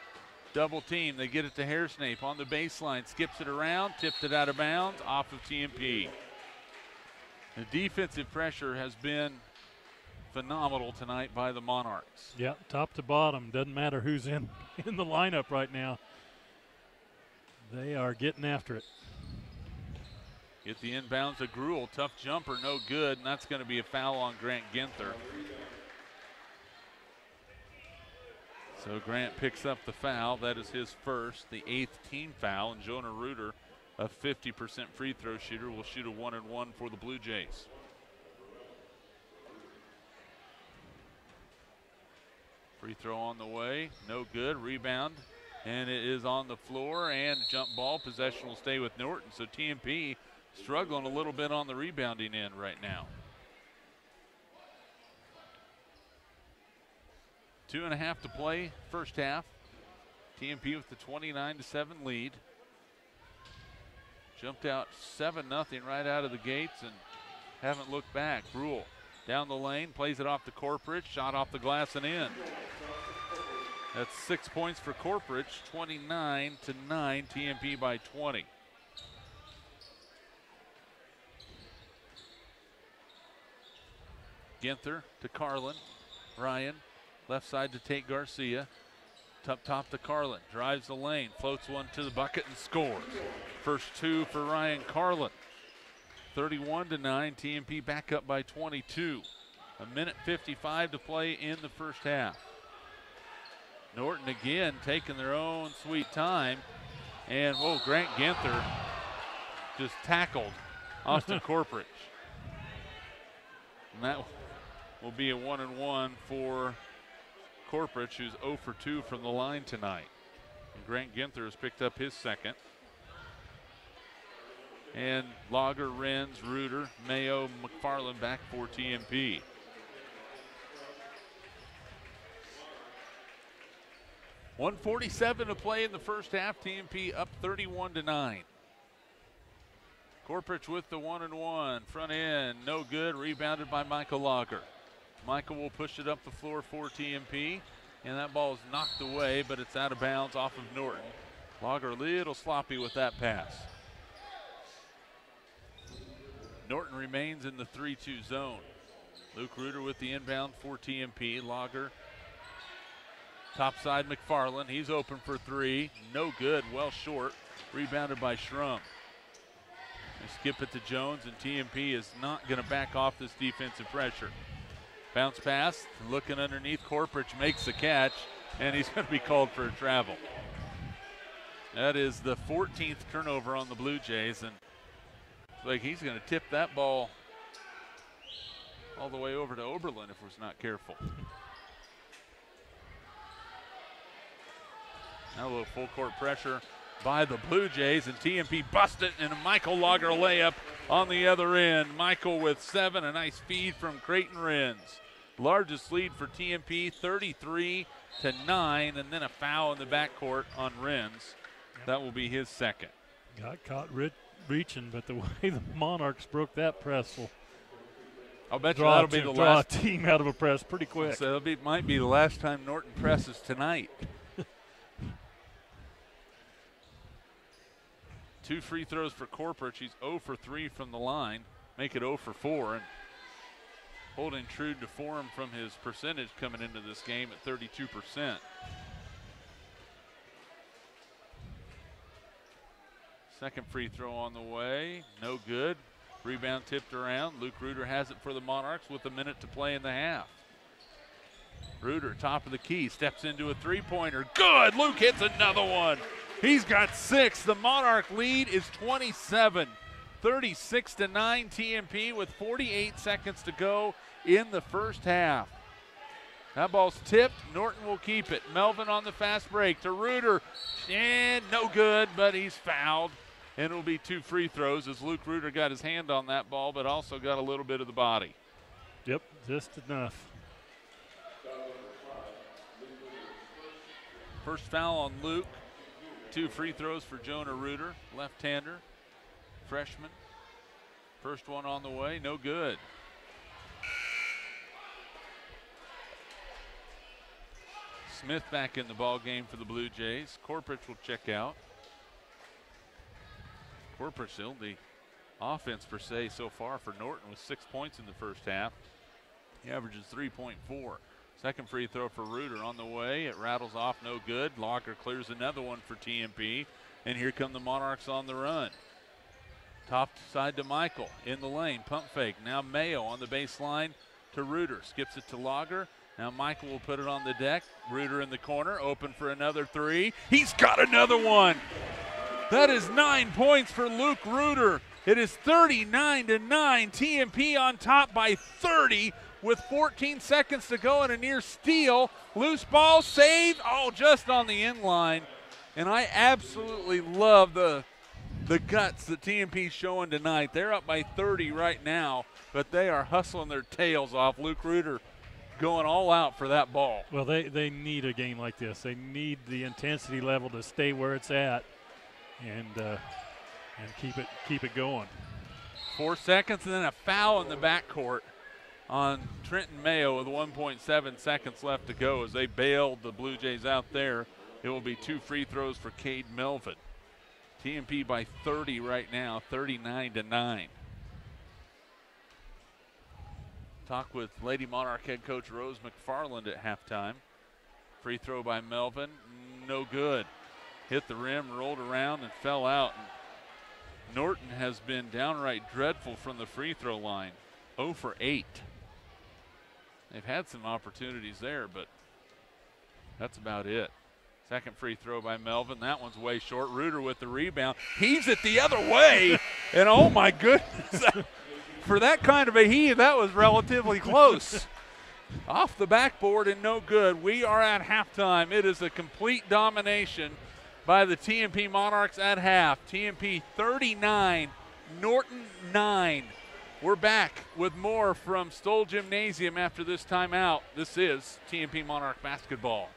Speaker 9: double team. They get it to Hairsnape on the baseline. Skips it around, tipped it out of bounds, off of TMP. The defensive pressure has been phenomenal tonight by the Monarchs.
Speaker 11: Yeah, top to bottom. Doesn't matter who's in the lineup right now. They are getting after it.
Speaker 9: Get the inbounds of Gruel. Tough jumper, no good, and that's going to be a foul on Grant Ginther. So Grant picks up the foul. That is his first, the 8th team foul, and Jonah Reuter, a 50% free throw shooter, will shoot a 1-and-1 for the Blue Jays. Free throw on the way, no good. Rebound, and it is on the floor, and jump ball. Possession will stay with Norton. So TMP struggling a little bit on the rebounding end right now. 2.5 to play, first half. TMP with the 29-7 lead. Jumped out 7-0 right out of the gates and haven't looked back. Gruel down the lane, plays it off to Corporate, shot off the glass and in. That's 6 points for Corporate, 29-9, TMP by 20. Ginther to Carlin. Ryan, left side to Tate Garcia. Top to Carlin, drives the lane, floats one to the bucket and scores. First two for Ryan Carlin. 31-9, TMP back up by 22. A minute 55 to play in the first half. Norton again taking their own sweet time. And, Grant Ginther just tackled Austin Corporich. And that will be a 1-and-1 for Corporich, who's 0 for 2 from the line tonight. And Grant Ginther has picked up his second. And Lager, Renz, Reuter, Mayo, McFarland back for TMP. .147 to play in the first half. TMP up 31-9. Corporich with the 1-and-1. Front end, no good. Rebounded by Michael Lager. Michael will push it up the floor for TMP. And that ball is knocked away, but it's out of bounds off of Norton. Lager a little sloppy with that pass. Norton remains in the 3-2 zone. Luke Reuter with the inbound for TMP. Lager. Top side McFarland. He's open for three. No good. Well short. Rebounded by Schrum. They skip it to Jones, and TMP is not going to back off this defensive pressure. Bounce pass. Looking underneath. Corporich makes the catch, and he's going to be called for a travel. That is the 14th turnover on the Blue Jays, and it's like he's going to tip that ball all the way over to Oberlin if we're not careful. Now a little full court pressure by the Blue Jays, and TMP busted, and a Michael Lager layup on the other end. Michael with 7, a nice feed from Creighton Renz. Largest lead for TMP, 33-9, and then a foul in the backcourt on Renz. That will be his second.
Speaker 11: Got caught reaching, but the way the Monarchs broke that press will
Speaker 9: I'll bet you that'll be the last
Speaker 11: team out of a press pretty quick.
Speaker 9: So might be the last time Norton presses tonight. 2 free throws for Corporich. He's 0 for 3 from the line. Make it 0 for 4. And holding true to form from his percentage coming into this game at 32%. Second free throw on the way. No good. Rebound tipped around. Luke Reuter has it for the Monarchs with a minute to play in the half. Reuter, top of the key, steps into a three-pointer. Good! Luke hits another one. He's got 6. The Monarch lead is 27. 36-9 TMP with 48 seconds to go in the first half. That ball's tipped. Norton will keep it. Melvin on the fast break to Reuter. And no good, but he's fouled. And it'll be 2 free throws as Luke Reuter got his hand on that ball, but also got a little bit of the body.
Speaker 11: Yep, just enough.
Speaker 9: First foul on Luke. 2 free throws for Jonah Reuter, left-hander, freshman. First one on the way, no good. Smith back in the ball game for the Blue Jays. Corporich will check out. Corporich, the only offense per se so far for Norton with 6 points in the first half. He averages 3.4. Second free throw for Reuter on the way. It rattles off, no good. Lager clears another one for TMP. And here come the Monarchs on the run. Top side to Michael in the lane. Pump fake. Now Mayo on the baseline to Reuter. Skips it to Lager. Now Michael will put it on the deck. Reuter in the corner. Open for another 3. He's got another one. That is 9 points for Luke Reuter. It is 39-9. TMP on top by 30 with 14 seconds to go and a near steal. Loose ball saved. Oh, just on the end line. And I absolutely love the guts that TMP's showing tonight. They're up by 30 right now, but they are hustling their tails off. Luke Reuter going all out for that ball.
Speaker 11: Well, they need a game like this. They need the intensity level to stay where it's at and keep it going.
Speaker 9: 4 seconds and then a foul in the backcourt on Trenton Mayo with 1.7 seconds left to go as they bailed the Blue Jays out there. It will be 2 free throws for Cade Melvin. TMP by 30 right now, 39-9. Talk with Lady Monarch head coach Rose McFarland at halftime. Free throw by Melvin, no good. Hit the rim, rolled around, and fell out. And Norton has been downright dreadful from the free throw line, 0 for 8. They've had some opportunities there, but that's about it. Second free throw by Melvin. That one's way short. Reuter with the rebound. Heaves it the other way. And oh my goodness. For that kind of a heave, that was relatively close. Off the backboard and no good. We are at halftime. It is a complete domination by the TMP Monarchs at half. TMP 39, Norton 9. We're back with more from Stoll Gymnasium after this timeout. This is TMP Monarch basketball.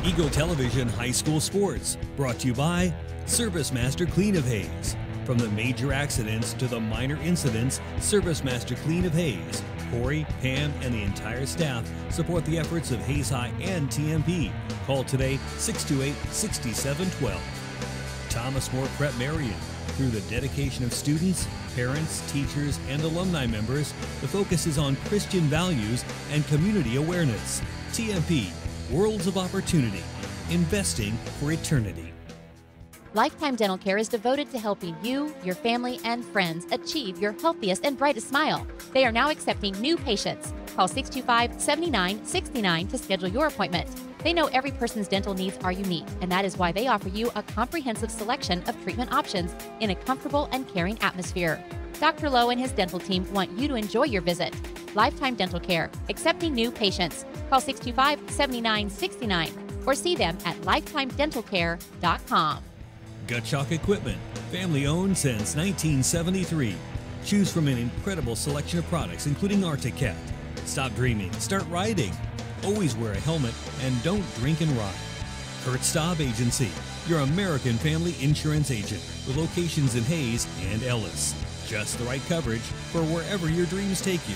Speaker 1: Eagle Television High School Sports, brought to you by Service Master Clean of Hayes. From the major accidents to the minor incidents, Service Master Clean of Hayes. Corey, Pam, and the entire staff support the efforts of Hayes High and TMP. Call today 628-6712. Thomas More Prep Marion. Through the dedication of students, parents, teachers, and alumni members, the focus is on Christian values and community awareness. TMP, Worlds of Opportunity, investing for eternity.
Speaker 2: Lifetime Dental Care is devoted to helping you, your family, and friends achieve your healthiest and brightest smile. They are now accepting new patients. Call 625-7969 to schedule your appointment. They know every person's dental needs are unique, and that is why they offer you a comprehensive selection of treatment options in a comfortable and caring atmosphere. Dr. Lowe and his dental team want you to enjoy your visit. Lifetime Dental Care, accepting new patients. Call 625-7969 or see them at lifetimedentalcare.com.
Speaker 1: Gutshock Equipment, family owned since 1973. Choose from an incredible selection of products, including Arctic. Stop dreaming, start riding. Always wear a helmet and don't drink and ride. Kurt Staub Agency, your American family insurance agent with locations in Hayes and Ellis. Just the right coverage for wherever your dreams take you.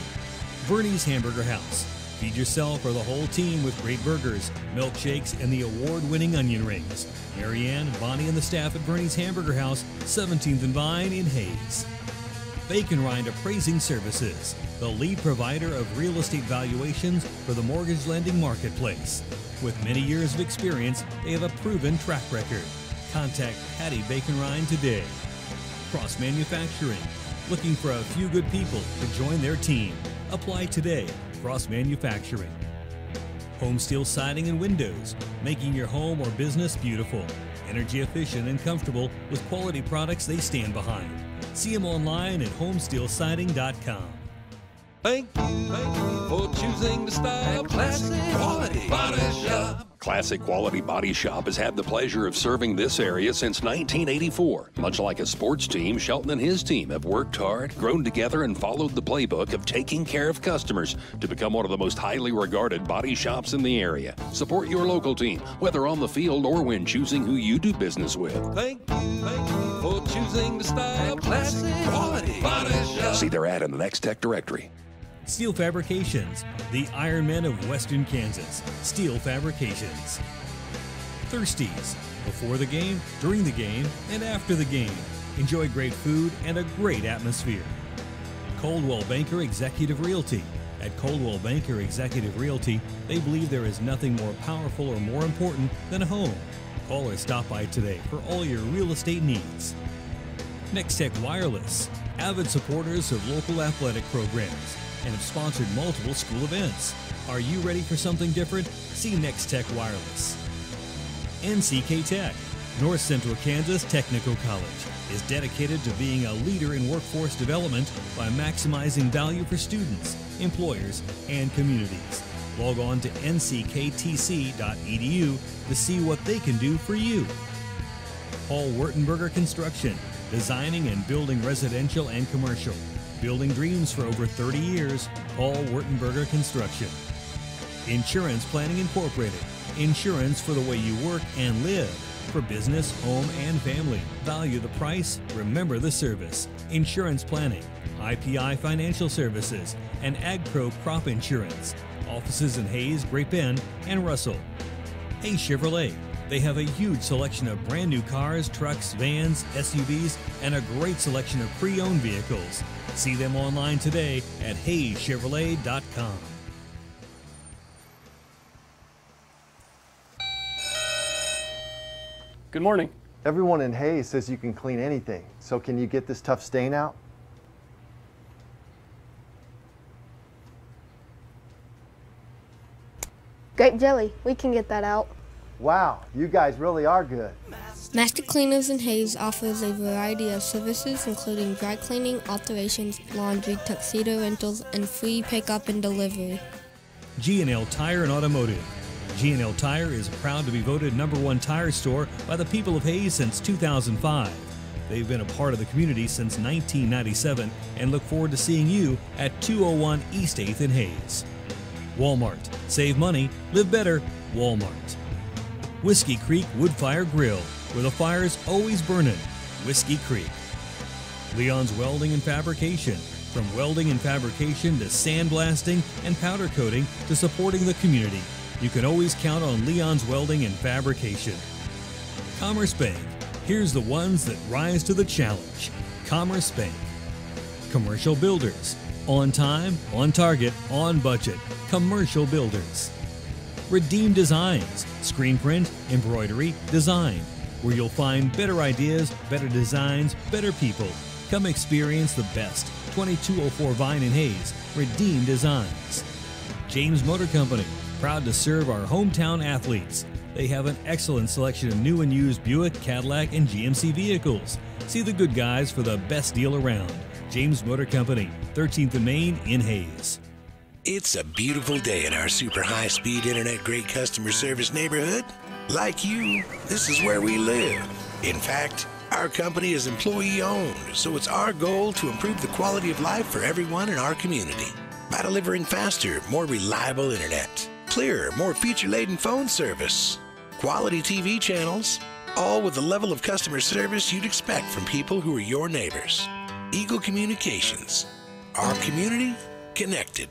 Speaker 1: Bernie's Hamburger House. Feed yourself or the whole team with great burgers, milkshakes, and the award-winning onion rings. Marianne, Bonnie, and the staff at Bernie's Hamburger House, 17th and Vine in Hayes. Bacon Rind Appraising Services, the lead provider of real estate valuations for the mortgage lending marketplace. With many years of experience, they have a proven track record. Contact Patty Bacon Rind today. Cross Manufacturing, looking for a few good people to join their team. Apply today. Cross Manufacturing. Home Steel Siding and Windows, making your home or business beautiful. Energy efficient and comfortable with quality products they stand behind. See them online at homesteelsiding.com.
Speaker 3: Thank you for choosing the style Classic Quality Body Shop.
Speaker 4: Classic Quality Body Shop has had the pleasure of serving this area since 1984. Much like a sports team, Shelton and his team have worked hard, grown together, and followed the playbook of taking care of customers to become one of the most highly regarded body shops in the area. Support your local team, whether on the field or when choosing who you do business with.
Speaker 3: Thank you for choosing the style Classic Quality Body Shop.
Speaker 4: See their ad in the Next Tech directory.
Speaker 1: Steel Fabrications, the Iron Men of Western Kansas. Steel Fabrications. Thirsties, before the game, during the game, and after the game. Enjoy great food and a great atmosphere. Coldwell Banker Executive Realty. At Coldwell Banker Executive Realty, they believe there is nothing more powerful or more important than a home. Call or stop by today for all your real estate needs. Next Tech Wireless, avid supporters of local athletic programs, and have sponsored multiple school events. Are you ready for something different? See Next Tech Wireless. NCK Tech, North Central Kansas Technical College, is dedicated to being a leader in workforce development by maximizing value for students, employers, and communities. Log on to ncktc.edu to see what they can do for you. Paul Wertenberger Construction, designing and building residential and commercial. Building dreams for over 30 years, Paul Wertenberger Construction. Insurance Planning Incorporated, insurance for the way you work and live. For business, home, and family. Value the price, remember the service. Insurance Planning, IPI Financial Services, and AgPro Crop Insurance. Offices in Hayes, Great Bend, and Russell. Hayes Chevrolet, They have a huge selection of brand new cars, trucks, vans, SUVs, and a great selection of pre-owned vehicles. See them online today at HayesChevrolet.com.
Speaker 12: Good morning.
Speaker 6: Everyone in Hayes says you can clean anything, so can you get this tough stain out?
Speaker 7: Grape jelly, we can get that out.
Speaker 6: Wow, you guys really are good.
Speaker 8: Master Cleaners in Hayes offers a variety of services including dry cleaning, alterations, laundry, tuxedo rentals, and free pickup and delivery.
Speaker 1: G&L Tire and Automotive. G&L Tire is proud to be voted #1 tire store by the people of Hayes since 2005. They've been a part of the community since 1997 and look forward to seeing you at 201 East 8th in Hayes. Walmart. Save money, live better, Walmart. Whiskey Creek Wood Fire Grill, where the fire's always burning. Whiskey Creek. Leon's Welding and Fabrication. From welding and fabrication to sandblasting and powder coating to supporting the community, you can always count on Leon's Welding and Fabrication. Commerce Bank. Here's the ones that rise to the challenge. Commerce Bank. Commercial Builders. On time, on target, on budget. Commercial Builders. Redeem Designs. Screen print, embroidery, design. Where you'll find better ideas, better designs, better people. Come experience the best. 2204 Vine in Hayes. Redeem Designs. James Motor Company. Proud to serve our hometown athletes. They have an excellent selection of new and used Buick, Cadillac, and GMC vehicles. See the good guys for the best deal around. James Motor Company, 13th and Main in Hayes.
Speaker 5: It's a beautiful day in our super high-speed internet great customer service neighborhood. Like you, this is where we live. In fact, our company is employee-owned, so it's our goal to improve the quality of life for everyone in our community by delivering faster, more reliable internet, clearer, more feature-laden phone service, quality TV channels, all with the level of customer service you'd expect from people who are your neighbors. Eagle Communications. Our community connected.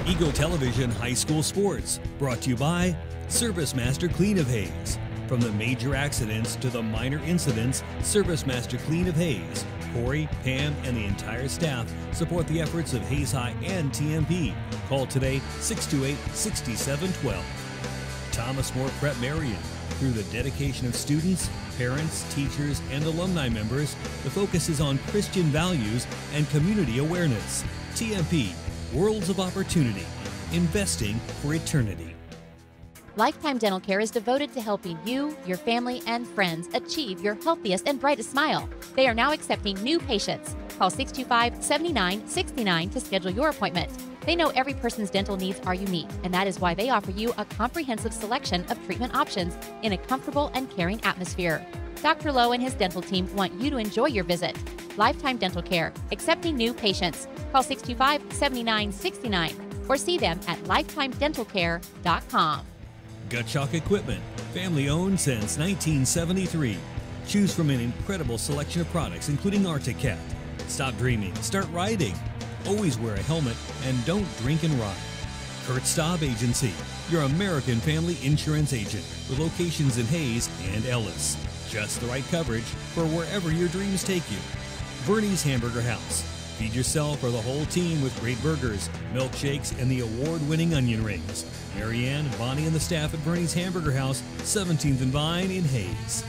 Speaker 1: Eagle Television High School Sports, brought to you by Service Master Clean of Hayes. From the major accidents to the minor incidents, Service Master Clean of Hayes. Corey, Pam, and the entire staff support the efforts of Hayes High and TMP. Call today 628-6712. Thomas More Prep Marion. Through the dedication of students, parents, teachers, and alumni members, the focus is on Christian values and community awareness. TMP, Worlds of Opportunity, investing for eternity.
Speaker 2: Lifetime Dental Care is devoted to helping you, your family, and friends achieve your healthiest and brightest smile. They are now accepting new patients. Call 625-7969 to schedule your appointment. They know every person's dental needs are unique, and that is why they offer you a comprehensive selection of treatment options in a comfortable and caring atmosphere. Dr. Lowe and his dental team want you to enjoy your visit. Lifetime Dental Care, accepting new patients. Call 625-7969 or see them at lifetimedentalcare.com.
Speaker 1: Gut Shock Equipment, family owned since 1973. Choose from an incredible selection of products, including Arctic Cat. Stop dreaming, start riding. Always wear a helmet and don't drink and ride. Kurt Staub Agency, your American family insurance agent with locations in Hayes and Ellis. Just the right coverage for wherever your dreams take you. Bernie's Hamburger House. Feed yourself or the whole team with great burgers, milkshakes, and the award-winning onion rings. Marianne, Bonnie, and the staff at Bernie's Hamburger House, 17th and Vine in Hayes.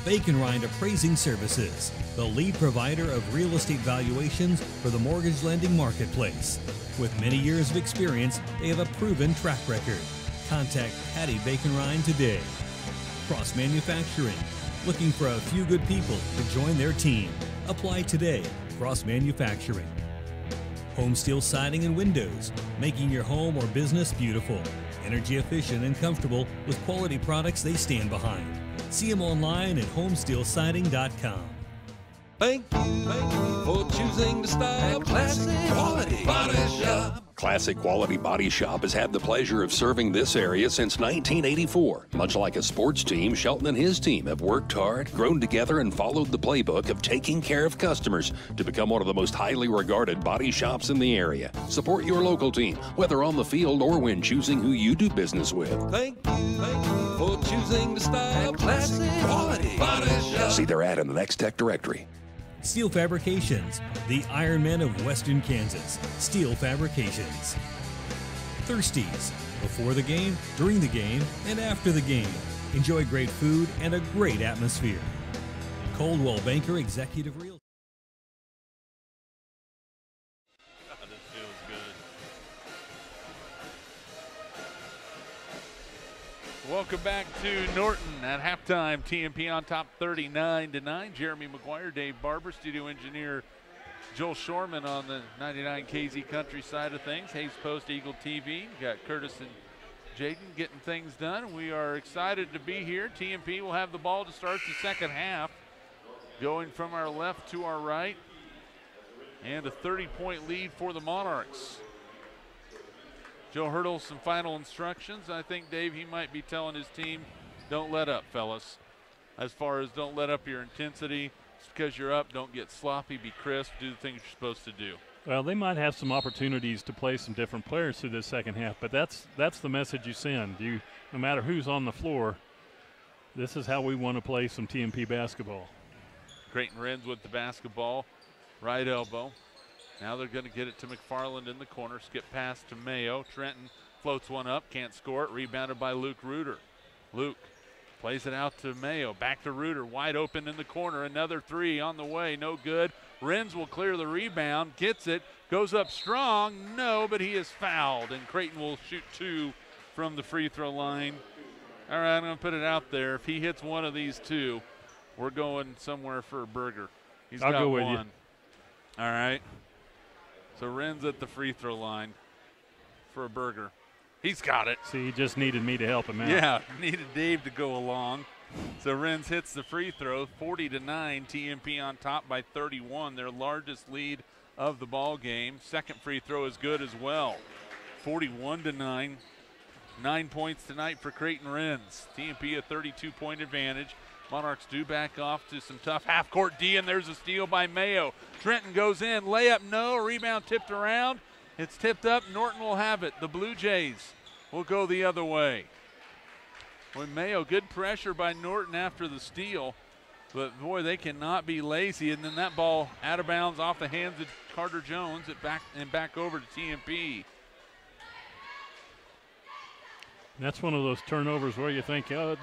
Speaker 1: Bacon Rind Appraising Services, the lead provider of real estate valuations for the mortgage lending marketplace. With many years of experience, they have a proven track record. Contact Patty Bacon Rind today. Cross Manufacturing, looking for a few good people to join their team. Apply today. Cross Manufacturing. Home Steel Siding and Windows, making your home or business beautiful. Energy efficient and comfortable with quality products they stand behind. See them online at homesteelsiding.com.
Speaker 3: Thank you for choosing the style. Classic quality body shop.
Speaker 4: Classic Quality Body Shop has had the pleasure of serving this area since 1984. Much like a sports team, Shelton and his team have worked hard, grown together, and followed the playbook of taking care of customers to become one of the most highly regarded body shops in the area. Support your local team, whether on the field or when choosing who you do business with.
Speaker 3: Thank you for choosing the style classic quality body shop.
Speaker 4: See their ad in the Next Tech directory.
Speaker 1: Steel Fabrications, the Iron Men of Western Kansas. Steel Fabrications. Thirsties, before the game, during the game, and after the game. Enjoy great food and a great atmosphere. Coldwell Banker Executive Realty.
Speaker 9: This feels good. Welcome back to Norton at halftime. TMP on top 39-9. Jeremy McGuire, Dave Barber, studio engineer Joel Shorman on the 99 KZ Country side of things. Hayes Post Eagle TV. We got Curtis and Jaden getting things done. We are excited to be here. TMP will have the ball to start the second half. Going from our left to our right. And a 30-point lead for the Monarchs. Joe Hurdle, some final instructions. I think, Dave, he might be telling his team, don't let up, fellas. As far as don't let up your intensity. Just because you're up, don't get sloppy, be crisp, do the things you're supposed to do.
Speaker 11: Well, they might have some opportunities to play some different players through this second half, but that's the message you send. No matter who's on the floor, this is how we want to play some TMP basketball.
Speaker 9: Creighton Wrens with the basketball, right elbow. Now they're going to get it to McFarland in the corner. Skip pass to Mayo. Trenton floats one up, can't score it. Rebounded by Luke Reuter. Luke plays it out to Mayo. Back to Reuter, wide open in the corner. Another three on the way, no good. Wrens will clear the rebound, gets it, goes up strong. No, but he is fouled, and Creighton will shoot two from the free throw line. All right, I'm going to put it out there. If he hits one of these two, we're going somewhere for a burger.
Speaker 11: I'll go with you.
Speaker 9: All right. So Wrens at the free throw line for a burger. He's got it.
Speaker 11: See, he just needed me to help him out.
Speaker 9: Yeah, needed Dave to go along. So Wrens hits the free throw, 40-9. TMP on top by 31, their largest lead of the ball game. Second free throw is good as well. 41-9. 9 points tonight for Creighton Wrens. TMP a 32-point advantage. Monarchs do back off to some tough half-court D, and there's a steal by Mayo. Trenton goes in, layup no, rebound tipped around. It's tipped up, Norton will have it. The Bluejays will go the other way. Boy, Mayo, good pressure by Norton after the steal, but boy, they cannot be lazy. And then that ball out of bounds off the hands of Carter Jones back over to TMP.
Speaker 11: That's one of those turnovers where you think, oh,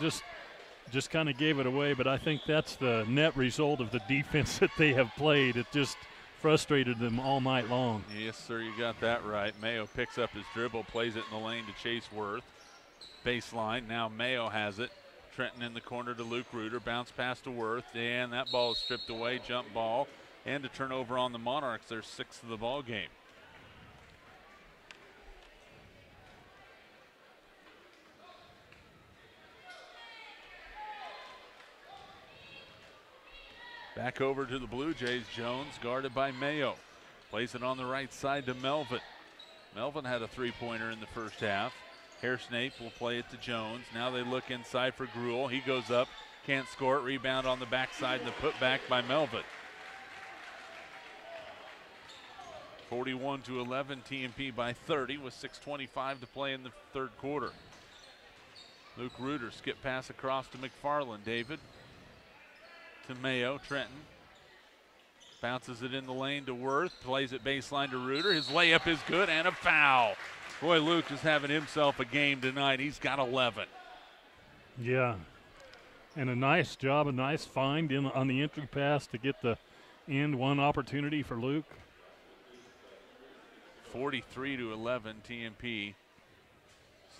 Speaker 11: just kind of gave it away, but I think that's the net result of the defense that they have played. It just frustrated them all night long.
Speaker 9: Yes, sir, you got that right. Mayo picks up his dribble, plays it in the lane to Chase Worth. Baseline, now Mayo has it. Trenton in the corner to Luke Reuter, bounce pass to Worth, and that ball is stripped away, jump ball, and a turnover on the Monarchs, their sixth of the ball game. Back over to the Bluejays. Jones guarded by Mayo. Plays it on the right side to Melvin. Melvin had a three-pointer in the first half. Hairsnape will play it to Jones. Now they look inside for Gruel. He goes up, can't score it. Rebound on the backside and the putback by Melvin. 41-11, TMP by 30 with 6:25 to play in the third quarter. Luke Reuter, skip pass across to McFarland. David to Mayo. Trenton bounces it in the lane to Worth, plays it baseline to Reuter. His layup is good and a foul. Boy, Luke is having himself a game tonight. He's got 11.
Speaker 11: Yeah, and a nice job, a nice find on the entry pass to get the end one opportunity for Luke.
Speaker 9: 43-11, TMP.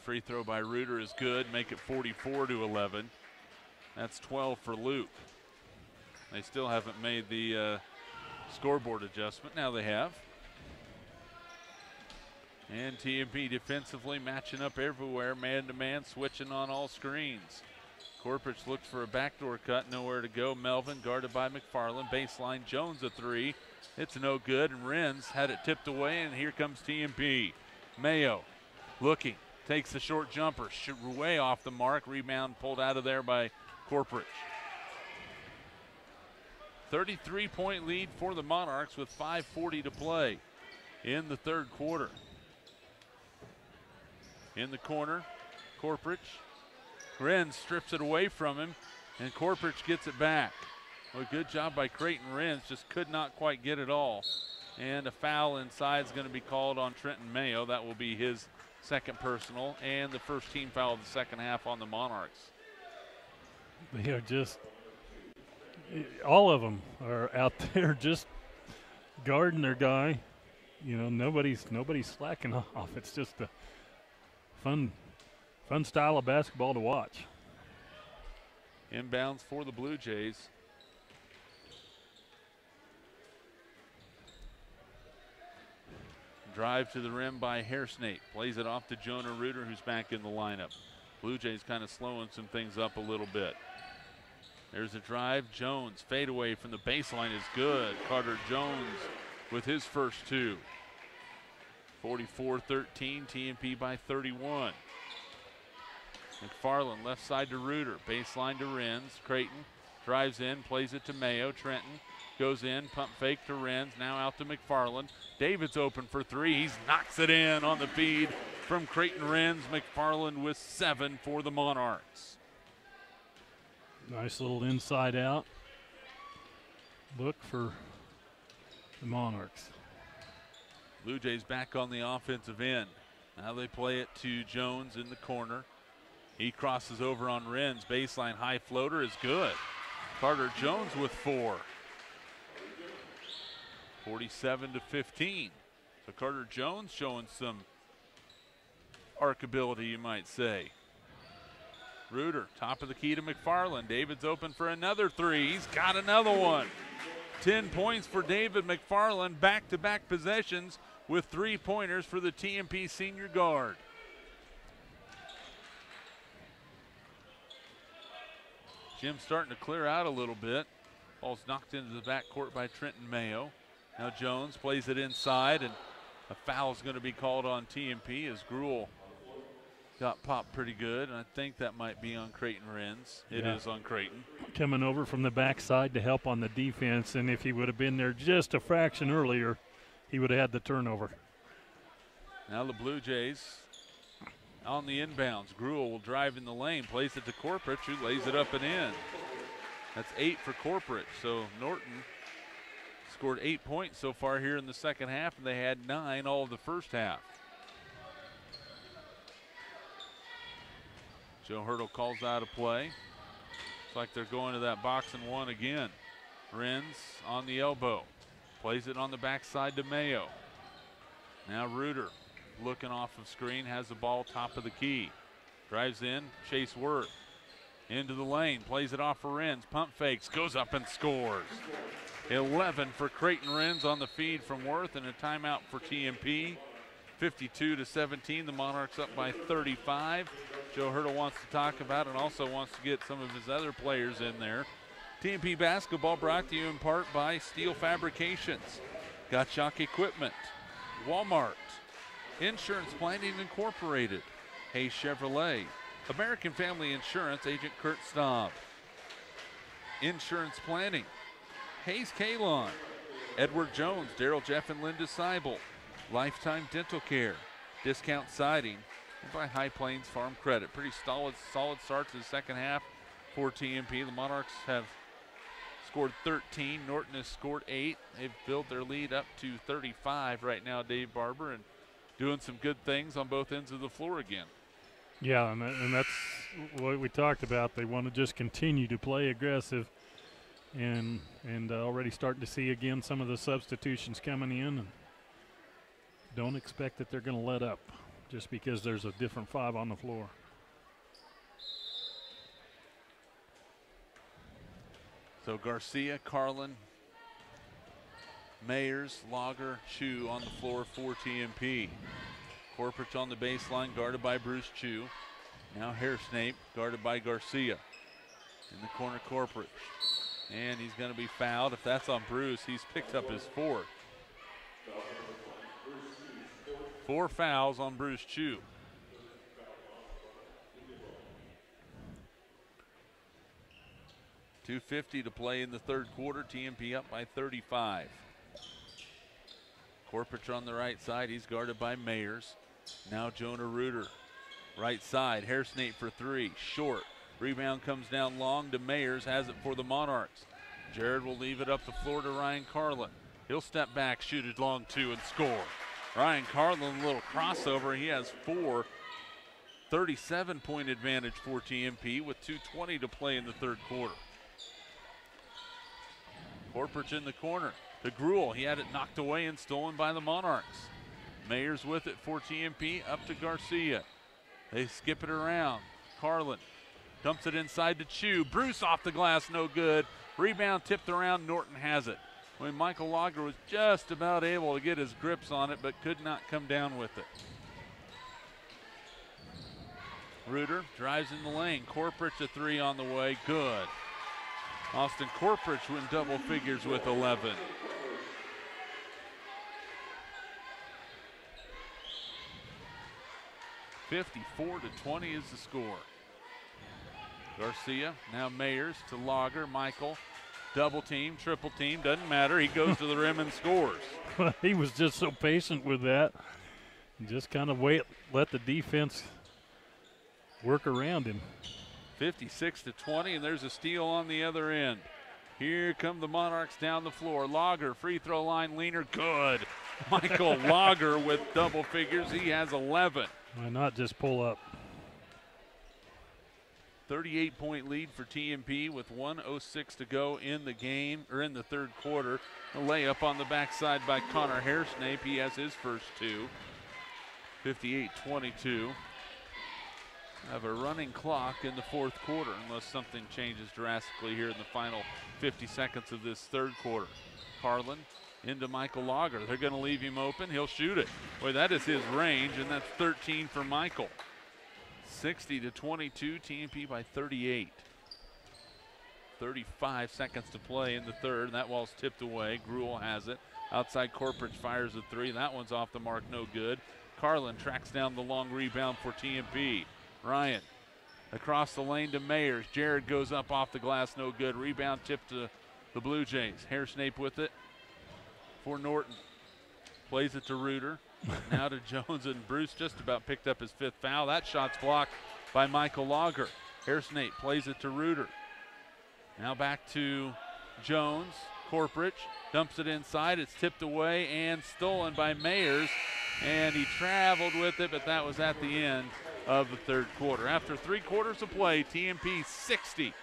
Speaker 9: Free throw by Reuter is good, make it 44-11. That's 12 for Luke. They still haven't made the scoreboard adjustment. Now they have. And TMP defensively matching up everywhere, man-to-man, switching on all screens. Corpich looks for a backdoor cut, nowhere to go. Melvin guarded by McFarland. Baseline, Jones a three. It's no good, and Wrens had it tipped away, and here comes TMP. Mayo looking, takes the short jumper, way off the mark. Rebound pulled out of there by Corporich. 33-point lead for the Monarchs with 5:40 to play in the third quarter. In the corner, Corporich. Renz strips it away from him, and Corporich gets it back. Well, good job by Creighton Renz, just could not quite get it all. And a foul inside is going to be called on Trenton Mayo. That will be his second personal and the first team foul of the second half on the Monarchs.
Speaker 11: They are just, all of them are out there just guarding their guy. You know, nobody's slacking off. It's just a fun style of basketball to watch.
Speaker 9: Inbounds for the Blue Jays. Drive to the rim by Hairsnake. Plays it off to Jonah Reuter, who's back in the lineup. Blue Jays kind of slowing some things up a little bit. There's a drive. Jones, fade away from the baseline is good. Carter Jones with his first two. 44-13, TMP by 31. McFarland left side to Reuter. Baseline to Renz. Creighton drives in, plays it to Mayo. Trenton goes in, pump fake to Renz. Now out to McFarland. David's open for three. He knocks it in on the feed from Creighton Renz. McFarland with 7 for the Monarchs.
Speaker 11: Nice little inside out look for the Monarchs.
Speaker 9: Blue Jays back on the offensive end. Now they play it to Jones in the corner. He crosses over on Renz. Baseline high floater is good. Carter Jones with 4. 47-15. So Carter Jones showing some arc ability, you might say. Reuter, top of the key to McFarland. David's open for another three. He's got another one. 10 points for David McFarland. Back-to-back possessions with 3-pointers for the TMP senior guard. Jim's starting to clear out a little bit. Ball's knocked into the backcourt by Trenton Mayo. Now Jones plays it inside, and a foul is going to be called on TMP as Gruel got popped pretty good, and I think that might be on Creighton Renz. It is on Creighton.
Speaker 11: Coming over from the backside to help on the defense, and if he would have been there just a fraction earlier, he would have had the turnover.
Speaker 9: Now the Blue Jays on the inbounds. Gruel will drive in the lane, plays it to Corporich, who lays it up and in. That's 8 for Corporich, so Norton scored 8 points so far here in the second half, and they had 9 all of the first half. Joe Hurdle calls out a play. Looks like they're going to that box and one again. Renz on the elbow. Plays it on the backside to Mayo. Now Reuter looking off of screen, has the ball top of the key. Drives in, Chase Worth. Into the lane, plays it off for Renz. Pump fakes, goes up and scores. 11 for Creighton Renz on the feed from Worth, and a timeout for TMP. 52-17, the Monarchs up by 35. Joe Hurdle wants to talk about it and also wants to get some of his other players in there. TMP basketball brought to you in part by Steel Fabrications, Gottschalk Equipment, Walmart, Insurance Planning Incorporated, Hayes Chevrolet, American Family Insurance, Agent Kurt Staub, Insurance Planning, Hayes Kalon, Edward Jones, Daryl Jeff and Linda Seibel, Lifetime Dental Care, Discount Siding, and by High Plains Farm Credit. Pretty solid start to the second half for TMP. The Monarchs have scored 13. Norton has scored 8. They've built their lead up to 35 right now, Dave Barber, and doing some good things on both ends of the floor again.
Speaker 11: Yeah, and that's what we talked about. They want to just continue to play aggressive, and already starting to see again some of the substitutions coming in. And don't expect that they're going to let up just because there's a different 5 on the floor.
Speaker 9: So Garcia, Carlin, Mayers, Lager, Chu on the floor for TMP. Corporich on the baseline, guarded by Bruce Chu. Now Hairsnape, guarded by Garcia. In the corner, Corporich. And he's going to be fouled. If that's on Bruce, he's picked up his 4th. 4 fouls on Bruce Chu. .250 to play in the third quarter. TMP up by 35. Corpich on the right side. He's guarded by Mayers. Now Jonah Reuter. Right side. Hairsnake for 3. Short. Rebound comes down long to Mayers. Has it for the Monarchs. Jared will leave it up the floor to Ryan Carlin. He'll step back, shoot it long 2, and score. Ryan Carlin, a little crossover. He has 4. 37-point advantage for TMP with 2:20 to play in the third quarter. Corpich in the corner to Gruel. He had it knocked away and stolen by the Monarchs. Mayers with it for TMP, up to Garcia. They skip it around. Carlin dumps it inside to Chu. Bruce off the glass, no good. Rebound tipped around, Norton has it. When Michael Lager was just about able to get his grips on it, but could not come down with it. Reuter drives in the lane. Corpich a 3 on the way, good. Austin Corpich in double figures with 11. (54-20) is the score. Garcia, now Mayers to Lager, Michael. Double team, triple team, doesn't matter. He goes to the rim and scores.
Speaker 11: He was just so patient with that. Just kind of let the defense work around him.
Speaker 9: 56-20, and there's a steal on the other end. Here come the Monarchs down the floor. Lager, free throw line leaner, good. Michael Lager with double figures. He has 11.
Speaker 11: Why not just pull up?
Speaker 9: 38-point lead for TMP with 1:06 to go in the game, or in the third quarter. A layup on the backside by Connor Hairsnape. He has his first 2. 58-22. Have a running clock in the fourth quarter unless something changes drastically here in the final 50 seconds of this third quarter. Carlin into Michael Lager. They're going to leave him open. He'll shoot it. Boy, that is his range, and that's 13 for Michael. 60-22, TMP by 38. 35 seconds to play in the third. That ball's tipped away. Gruel has it. Outside Corpich fires a 3. That one's off the mark, no good. Carlin tracks down the long rebound for TMP. Ryan across the lane to Mayers. Jared goes up off the glass, no good. Rebound tipped to the Blue Jays. Hairsnape with it for Norton. Plays it to Reuter. Now to Jones, and Bruce just about picked up his 5th foul. That shot's blocked by Michael Lager. Hairsnape plays it to Reuter. Now back to Jones. Corpich dumps it inside. It's tipped away and stolen by Mayers. And he traveled with it, but that was at the end of the third quarter. After 3 quarters of play, TMP 60,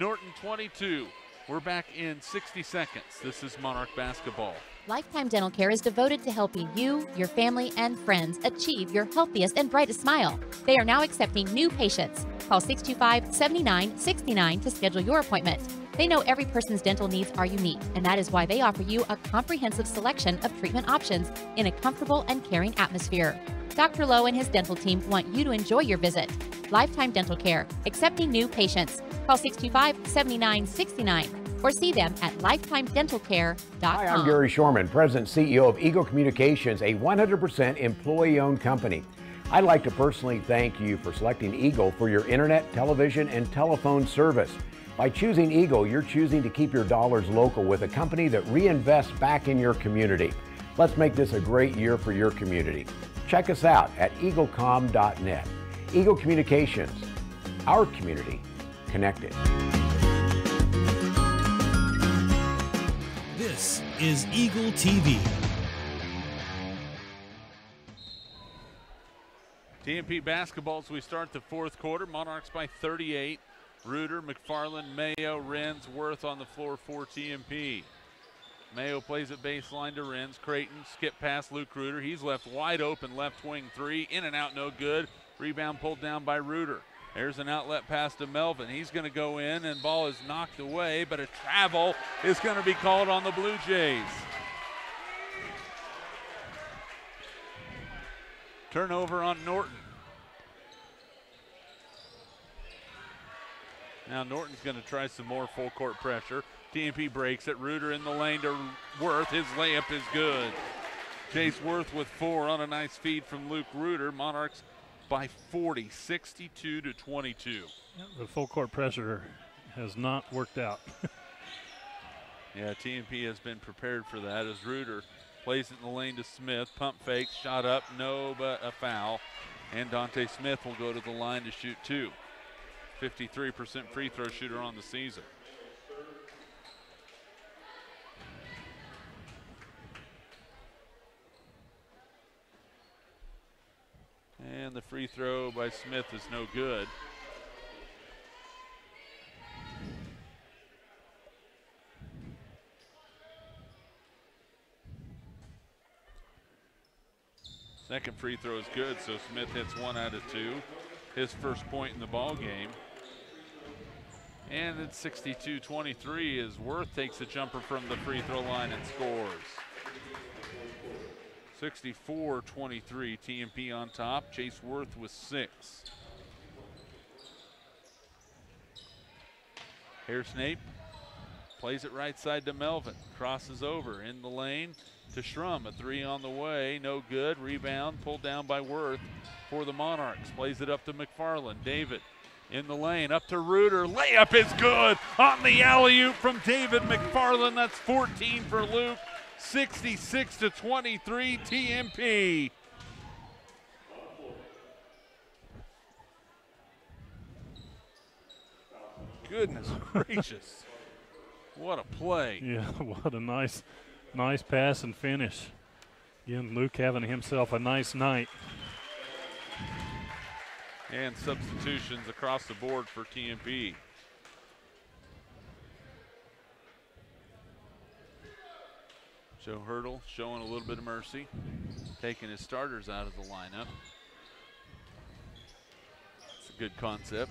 Speaker 9: Norton 22. We're back in 60 seconds. This is Monarch basketball.
Speaker 2: Lifetime Dental Care is devoted to helping you, your family, and friends achieve your healthiest and brightest smile. They are now accepting new patients. Call 625-7969 to schedule your appointment. They know every person's dental needs are unique, and that is why they offer you a comprehensive selection of treatment options in a comfortable and caring atmosphere. Dr. Lowe and his dental team want you to enjoy your visit. Lifetime Dental Care, accepting new patients. Call 625-7969 or see them at lifetimedentalcare.com.
Speaker 12: Hi, I'm Gary Shorman, President and CEO of Eagle Communications, a 100% employee-owned company. I'd like to personally thank you for selecting Eagle for your internet, television, and telephone service. By choosing Eagle, you're choosing to keep your dollars local with a company that reinvests back in your community. Let's make this a great year for your community. Check us out at eaglecom.net. Eagle Communications, our community connected.
Speaker 1: This is Eagle TV.
Speaker 9: TMP basketball as we start the fourth quarter. Monarchs by 38. Reuter, McFarland, Mayo, Renz, Worth on the floor for TMP. Mayo plays it baseline to Renz. Creighton, skip past Luke Reuter. He's left wide open, left wing 3. In and out, no good. Rebound pulled down by Reuter. There's an outlet pass to Melvin. He's going to go in, and ball is knocked away, but a travel is going to be called on the Blue Jays. Turnover on Norton. Now Norton's going to try some more full court pressure. TMP breaks it. Reuter in the lane to Worth. His layup is good. Chase Worth with 4 on a nice feed from Luke Reuter. Monarchs by 40, 62-22.
Speaker 11: Yeah, the full court pressure has not worked out.
Speaker 9: Yeah, TMP has been prepared for that as Reuter plays it in the lane to Smith. Pump fake, shot up, no, but a foul. And Dante Smith will go to the line to shoot 2. 53% free throw shooter on the season. And the free throw by Smith is no good. Second free throw is good, so Smith hits 1 out of 2. His first point in the ball game. And it's 62-23 as Worth takes a jumper from the free throw line and scores. 64-23, TMP on top. Chase Worth with 6. Hairsnape plays it right side to Melvin. Crosses over in the lane to Schrum. A 3 on the way, no good. Rebound pulled down by Worth for the Monarchs. Plays it up to McFarland. David in the lane, up to Reuter. Layup is good on the alley-oop from David McFarland. That's 14 for Luke. 66-23 TMP. Goodness gracious. What a play.
Speaker 11: Yeah, what a nice pass and finish. Again, Luke having himself a nice night.
Speaker 9: And substitutions across the board for TMP. Joe Hurdle showing a little bit of mercy, taking his starters out of the lineup. It's a good concept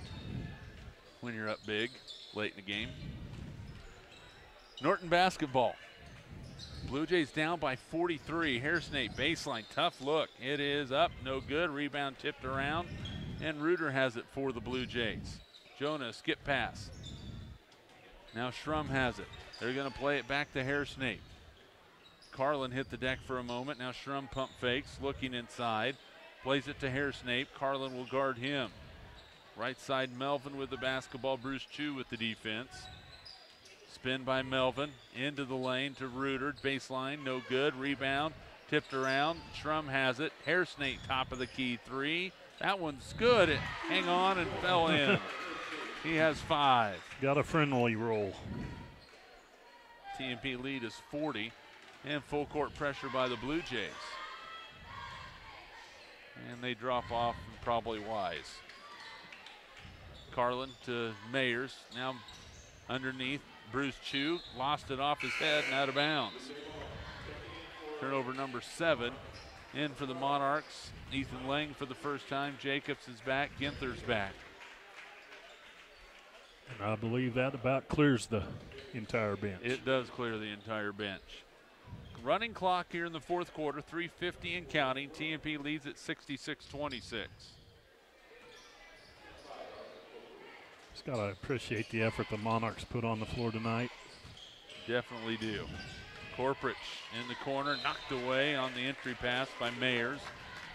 Speaker 9: when you're up big late in the game. Norton basketball. Blue Jays down by 43. Hairsnape baseline, tough look. It is up, no good. Rebound tipped around, and Reuter has it for the Blue Jays. Jonah, skip pass. Now Schrum has it. They're going to play it back to Hairsnape. Carlin hit the deck for a moment. Now Schrum pump fakes, looking inside. Plays it to Hairsnape. Carlin will guard him. Right side Melvin with the basketball. Bruce Chu with the defense. Spin by Melvin. Into the lane to Reuter. Baseline, no good. Rebound, tipped around. Schrum has it. Hairsnape, top of the key, 3. That one's good. It hang on and fell in. He has 5.
Speaker 11: Got a friendly roll.
Speaker 9: TMP lead is 40. And full court pressure by the Blue Jays. And they drop off, and probably wise. Carlin to Mayers. Now underneath, Bruce Chu lost it off his head and out of bounds. Turnover number 7. In for the Monarchs. Ethan Lang for the first time. Jacobs is back. Ginther's back.
Speaker 11: And I believe that about clears the entire bench.
Speaker 9: It does clear the entire bench. Running clock here in the fourth quarter, 3:50 and counting. TMP leads at 66-26.
Speaker 11: Just got to appreciate the effort the Monarchs put on the floor tonight.
Speaker 9: Definitely do. Corporich in the corner, knocked away on the entry pass by Mayers.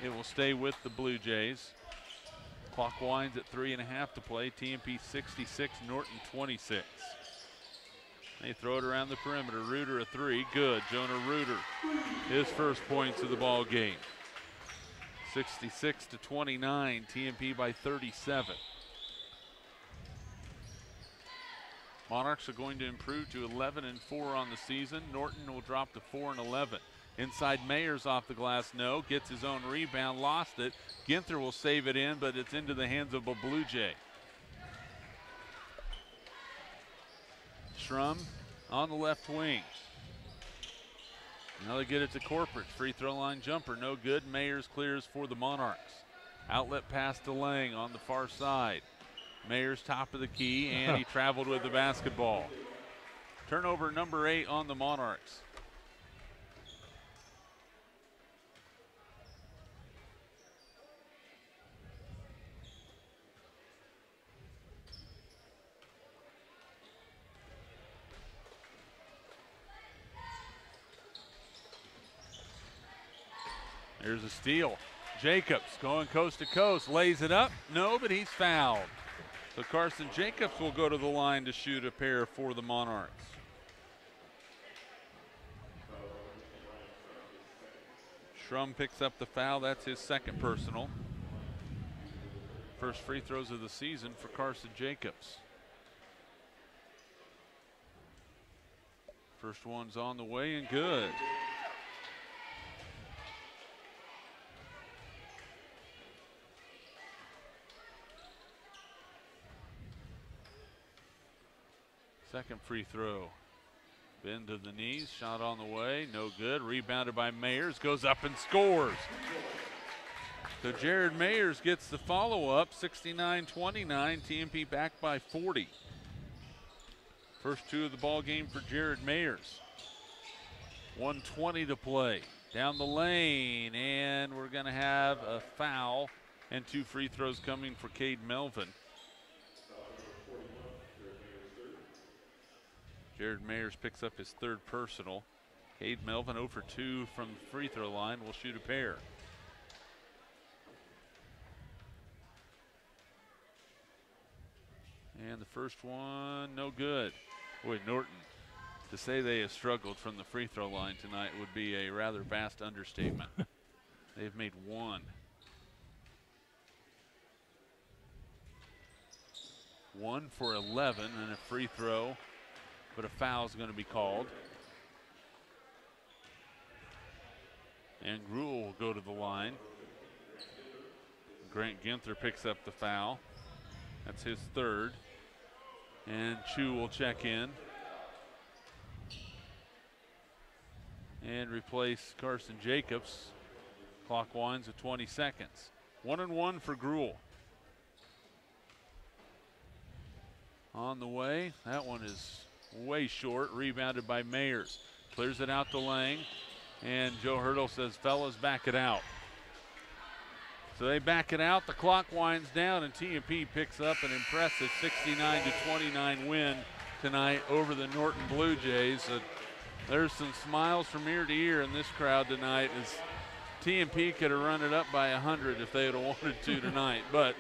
Speaker 9: It will stay with the Blue Jays. Clock winds at 3.5 to play. TMP 66, Norton 26. They throw it around the perimeter. Reuter a 3, good. Jonah Reuter, his first points of the ball game. 66-29, TMP by 37. Monarchs are going to improve to 11-4 on the season. Norton will drop to 4-11. Inside Mayers off the glass, no. Gets his own rebound, lost it. Ginther will save it in, but it's into the hands of a Blue Jay. Schrum on the left wing. Now they get it to Corporate. Free throw line jumper, no good. Mayers clears for the Monarchs. Outlet pass to Lang on the far side. Mayers top of the key, and he traveled with the basketball. Turnover number 8 on the Monarchs. There's a steal. Jacobs going coast to coast, lays it up. No, but he's fouled. So Carson Jacobs will go to the line to shoot a pair for the Monarchs. Schrum picks up the foul. That's his second personal. First free throws of the season for Carson Jacobs. First one's on the way and good. Second free throw. Bend to the knees, shot on the way, no good. Rebounded by Mayers, goes up and scores. So Jared Mayers gets the follow-up, 69-29, TMP back by 40. First two of the ball game for Jared Mayers. 1:20 to play. Down the lane, and we're going to have a foul and two free throws coming for Cade Melvin. Jared Mayers picks up his third personal. Cade Melvin 0 for 2 from the free throw line, will shoot a pair. And the first one, no good. Boy, Norton, to say they have struggled from the free throw line tonight would be a rather vast understatement. They've made one. 1 for 11 and a free throw, but a foul is going to be called. And Gruel will go to the line. Grant Ginther picks up the foul. That's his third. And Chu will check in and replace Carson Jacobs. Clock winds at 20 seconds. 1-1 for Gruel. On the way, that one is way short, rebounded by Mayers. Clears it out to Lang, and Joe Hurdle says, fellas, back it out. So they back it out, the clock winds down, and TMP picks up an impressive 69-29 win tonight over the Norton Bluejays. There's some smiles from ear to ear in this crowd tonight, as TMP could have run it up by 100 if they would have wanted to tonight. But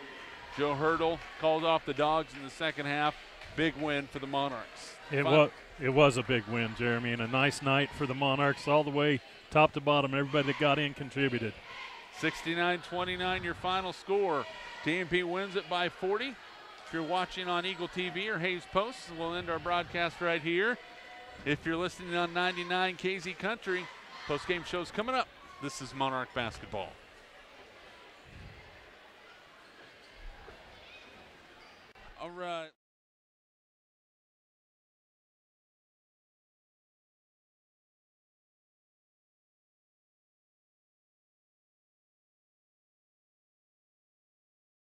Speaker 9: Joe Hurdle called off the Dogs in the second half. Big win for the Monarchs.
Speaker 11: It was a big win, Jeremy, and a nice night for the Monarchs all the way top to bottom. Everybody that got in contributed.
Speaker 9: 69-29 your final score. TMP wins it by 40. If you're watching on Eagle TV or Hayes Post, we'll end our broadcast right here. If you're listening on 99 KZ Country, post-game show's coming up. This is Monarch Basketball. All right.